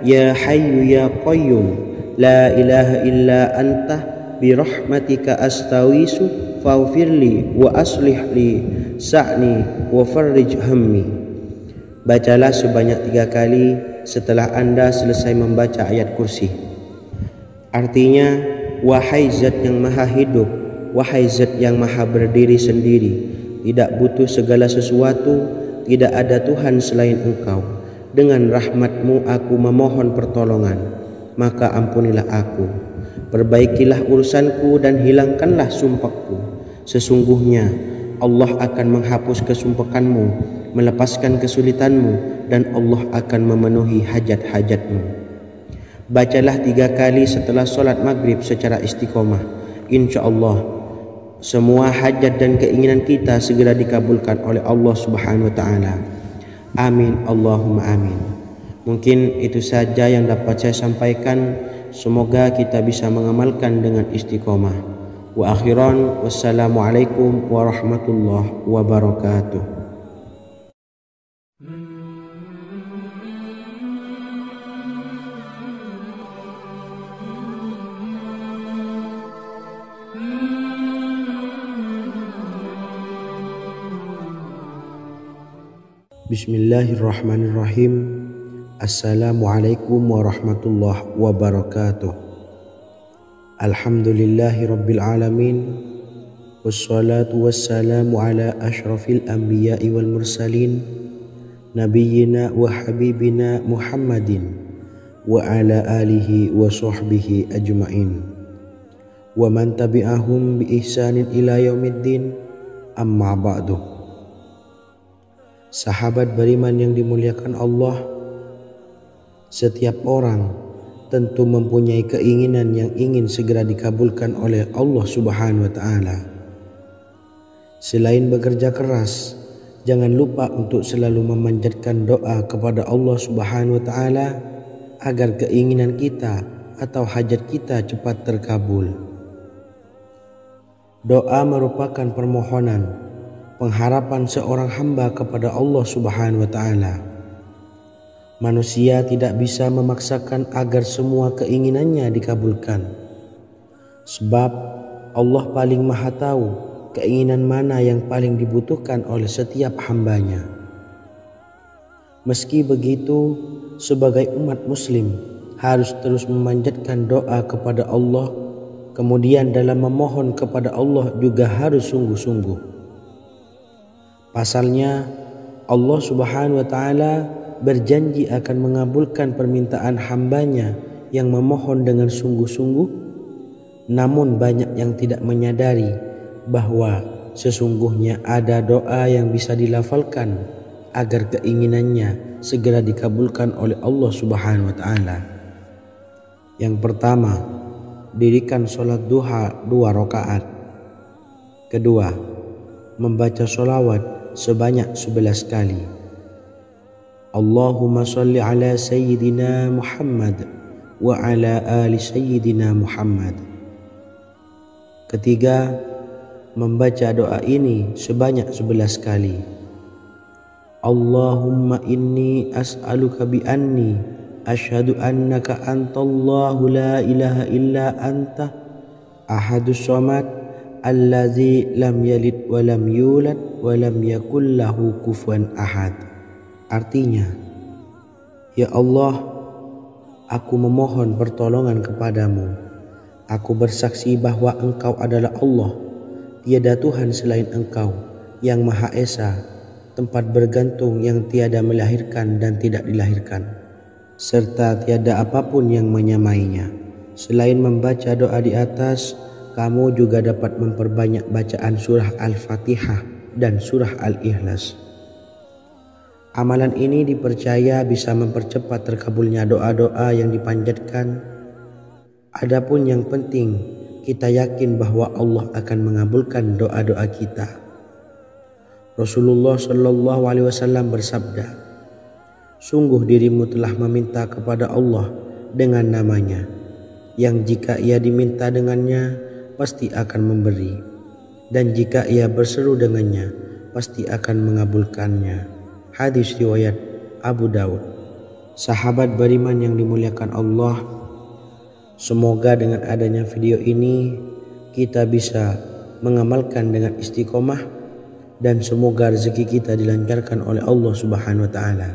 ya hayyu ya qayyum la ilaha illa anta birahmatika astawisu faghfirli wa aslih li sa'ni wa farrij hammi. Bacalah sebanyak 3 kali setelah Anda selesai membaca ayat kursi. Artinya, wahai zat yang maha hidup, wahai zat yang maha berdiri sendiri, tidak butuh segala sesuatu, tidak ada Tuhan selain Engkau. Dengan rahmat-Mu aku memohon pertolongan, maka ampunilah aku. Perbaikilah urusanku dan hilangkanlah sumpahku. Sesungguhnya Allah akan menghapus kesumpakanmu, melepaskan kesulitanmu, dan Allah akan memenuhi hajat-hajatmu. Bacalah 3 kali setelah solat maghrib secara istiqomah. Insya Allah semua hajat dan keinginan kita segera dikabulkan oleh Allah Subhanahu wa Ta'ala. Amin Allahumma amin. Mungkin itu saja yang dapat saya sampaikan. Semoga kita bisa mengamalkan dengan istiqomah. Wa akhiran, wassalamualaikum warahmatullahi wabarakatuh. Bismillahirrahmanirrahim. Assalamualaikum warahmatullahi wabarakatuh. Alhamdulillahi rabbil alamin. Wassalatu wassalamu ala ashrafil anbiya'i wal mursalin, nabiyyina wa habibina Muhammadin wa ala alihi wa sahbihi ajma'in wa man tabi'ahum bi ihsanin ila yaumiddin, amma ba'du. Sahabat beriman yang dimuliakan Allah, setiap orang tentu mempunyai keinginan yang ingin segera dikabulkan oleh Allah Subhanahu wa Ta'ala. Selain bekerja keras, jangan lupa untuk selalu memanjatkan doa kepada Allah Subhanahu wa Ta'ala agar keinginan kita atau hajat kita cepat terkabul. Doa merupakan permohonan, pengharapan seorang hamba kepada Allah Subhanahu wa Ta'ala. Manusia tidak bisa memaksakan agar semua keinginannya dikabulkan, sebab Allah paling maha tahu keinginan mana yang paling dibutuhkan oleh setiap hambanya. Meski begitu, sebagai umat muslim harus terus memanjatkan doa kepada Allah, kemudian dalam memohon kepada Allah juga harus sungguh-sungguh. Pasalnya Allah Subhanahu wa Ta'ala berjanji akan mengabulkan permintaan hambanya yang memohon dengan sungguh-sungguh. Namun banyak yang tidak menyadari bahwa sesungguhnya ada doa yang bisa dilafalkan agar keinginannya segera dikabulkan oleh Allah Subhanahu wa Ta'ala. Yang pertama, dirikan sholat duha 2 rakaat. Kedua, membaca sholawat sebanyak 11 kali. Allahumma salli ala Sayyidina Muhammad wa ala ali Sayyidina Muhammad. Ketiga, membaca doa ini sebanyak 11 kali. Allahumma inni as'aluka bi anni asyhadu annaka antallahu la ilaha illa anta ahadus samad allazi lam yalid wa lam yulad wa lam yakul lahu kufuwan ahad. Artinya, ya Allah, aku memohon pertolongan kepadamu. Aku bersaksi bahwa Engkau adalah Allah, tiada Tuhan selain Engkau, yang Maha Esa, tempat bergantung yang tiada melahirkan dan tidak dilahirkan, serta tiada apapun yang menyamainya. Selain membaca doa di atas, kamu juga dapat memperbanyak bacaan surah Al-Fatihah dan surah Al-Ikhlas. Amalan ini dipercaya bisa mempercepat terkabulnya doa-doa yang dipanjatkan. Adapun yang penting, kita yakin bahwa Allah akan mengabulkan doa-doa kita. Rasulullah Shallallahu Alaihi Wasallam bersabda, sungguh dirimu telah meminta kepada Allah dengan namanya, yang jika ia diminta dengannya, pasti akan memberi, dan jika ia berseru dengannya, pasti akan mengabulkannya. Hadis riwayat Abu Dawud. Sahabat beriman yang dimuliakan Allah, semoga dengan adanya video ini kita bisa mengamalkan dengan istiqomah, dan semoga rezeki kita dilancarkan oleh Allah Subhanahu wa Ta'ala.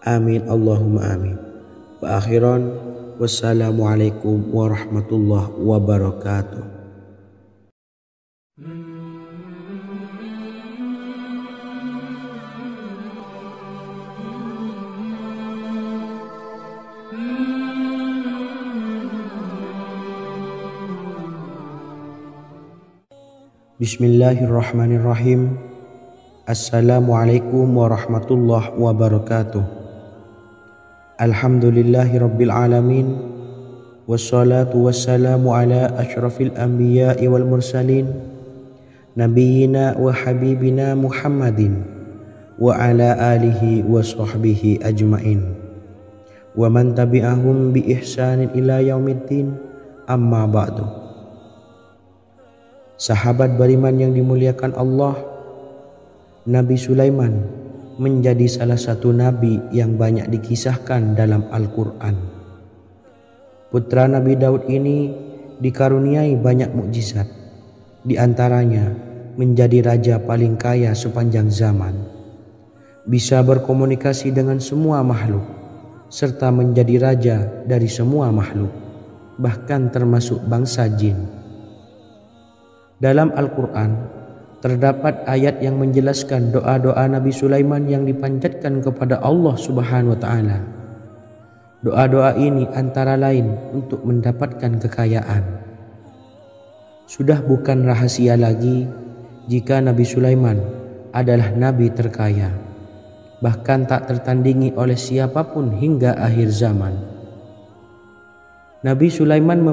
Amin Allahumma amin. Wa akhiran, wassalamualaikum warahmatullahi wabarakatuh. Bismillahirrahmanirrahim. Assalamualaikum warahmatullahi wabarakatuh. Alhamdulillahi rabbil alamin. Wassalatu wassalamu ala asyrafil anbiya'i wal mursalin, nabiyyina wa habibina Muhammadin wa ala alihi wa sahbihi ajmain, wa man tabi'ahum bi ihsanin ila yaumiddin, amma ba'du. Sahabat beriman yang dimuliakan Allah, Nabi Sulaiman menjadi salah satu nabi yang banyak dikisahkan dalam Al-Quran. Putra Nabi Daud ini dikaruniai banyak mukjizat, di antaranya menjadi raja paling kaya sepanjang zaman, bisa berkomunikasi dengan semua makhluk, serta menjadi raja dari semua makhluk, bahkan termasuk bangsa jin. Dalam Al-Quran terdapat ayat yang menjelaskan doa-doa Nabi Sulaiman yang dipanjatkan kepada Allah Subhanahu wa Ta'ala. Doa-doa ini antara lain untuk mendapatkan kekayaan. Sudah bukan rahasia lagi jika Nabi Sulaiman adalah nabi terkaya, bahkan tak tertandingi oleh siapapun hingga akhir zaman. Nabi Sulaiman